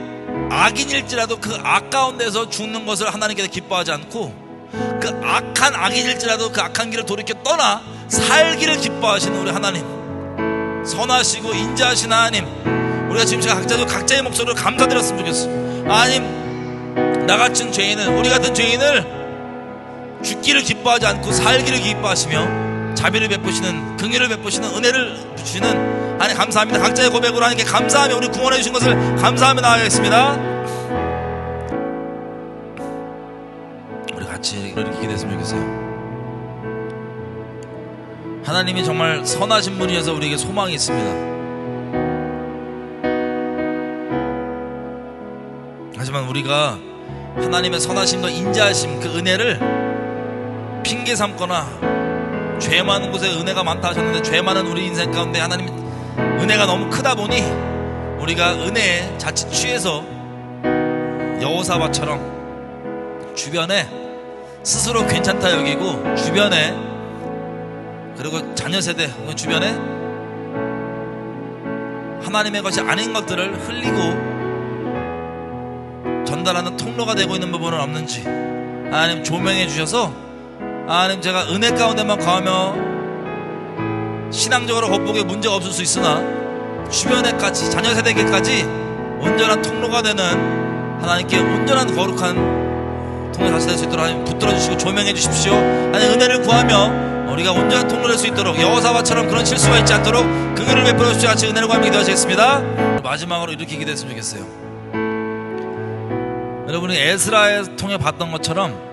악인일지라도 그 악 가운데서 죽는 것을 하나님께서 기뻐하지 않고, 그 악한 악인일지라도 그 악한 길을 돌이켜 떠나 살기를 기뻐하시는 우리 하나님, 선하시고 인자하신 하나님, 우리가 지금 각자도 각자의 목소리로 감사드렸으면 좋겠어요. 하나님, 나 같은 죄인은, 우리 같은 죄인을 죽기를 기뻐하지 않고 살기를 기뻐하시며 자비를 베푸시는, 긍휼을 베푸시는, 은혜를 주시는 하나님 감사합니다. 각자의 고백으로 하나님께 감사하며 우리 구원해 주신 것을 감사하며 나아가겠습니다. 우리 같이 이렇게 기도했으면 좋겠어요. 하나님이 정말 선하신 분이어서 우리에게 소망이 있습니다. 하지만 우리가 하나님의 선하심과 인자하심, 그 은혜를 핑계 삼거나, 죄 많은 곳에 은혜가 많다 하셨는데 죄 많은 우리 인생 가운데 하나님 은혜가 너무 크다 보니 우리가 은혜에 자칫 취해서 여호사밧처럼 주변에 스스로 괜찮다 여기고 주변에 그리고 자녀 세대 혹은 주변에 하나님의 것이 아닌 것들을 흘리고 전달하는 통로가 되고 있는 부분은 없는지 하나님 조명해 주셔서 하나님 제가 은혜 가운데만 거하며 신앙적으로 겉보기에 문제가 없을 수 있으나 주변에까지 자녀 세대에게까지 온전한 통로가 되는 하나님께 온전한 거룩한 통로 다시 될 수 있도록 하나님 붙들어 주시고 조명해 주십시오. 하나님 은혜를 구하며 우리가 온전한 통로 될 수 있도록 여호사밧처럼 그런 실수가 있지 않도록 긍휼을 베풀어 주시고 같이 은혜를 구하며 기도하시겠습니다. 마지막으로 이렇게 기도했으면 좋겠어요. 여러분이 에스라에 통해 봤던 것처럼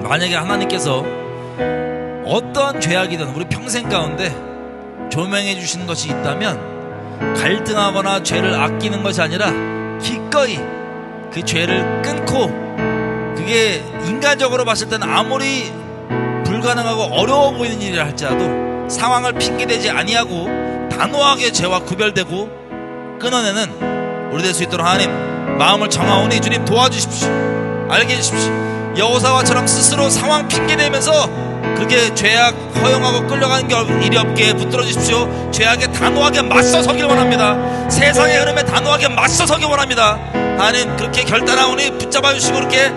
만약에 하나님께서 어떤 죄악이든 우리 평생 가운데 조명해 주시는 것이 있다면 갈등하거나 죄를 아끼는 것이 아니라 기꺼이 그 죄를 끊고 그게 인간적으로 봤을 때는 아무리 불가능하고 어려워 보이는 일이라 할지라도 상황을 핑계대지 아니하고 단호하게 죄와 구별되고 끊어내는 우리 될 수 있도록 하나님 마음을 정하오니 주님 도와주십시오. 알게 해주십시오. 여호사밧처럼 스스로 상황 핑계대면서 그게 죄악 허용하고 끌려가는 일이 없게 붙들어 주십시오. 죄악에 단호하게 맞서서길 원합니다. 세상의 흐름에 단호하게 맞서서길 원합니다. 하나님 그렇게 결단하오니 붙잡아 주시고 그렇게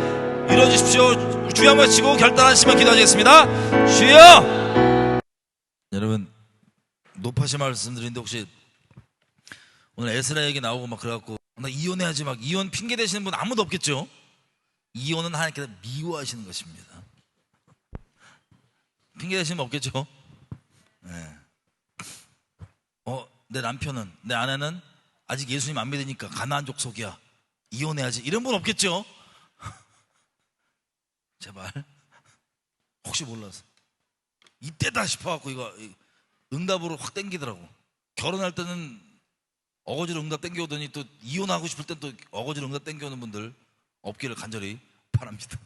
이루어 주십시오. 주여 한번 치고 결단하시면 기도하시겠습니다. 주여. 여러분 높아시 말씀드리는데 혹시 오늘 에스라 얘기 나오고 막 그래갖고 나 이혼해야지 막 이혼 핑계 대시는 분 아무도 없겠죠. 이혼은 하나님께서 미워하시는 것입니다. 핑계 대시는 분 없겠죠. 네. 내 남편은 내 아내는 아직 예수님 안 믿으니까 가나안 족속이야 이혼해야지 이런 분 없겠죠. 제발 혹시 몰라서 이때다 싶어갖고 이거 응답으로 확 땡기더라고. 결혼할 때는 어거지로 응답 땡겨오더니 또 이혼하고 싶을 땐 또 어거지로 응답 땡겨오는 분들 없기를 간절히 바랍니다.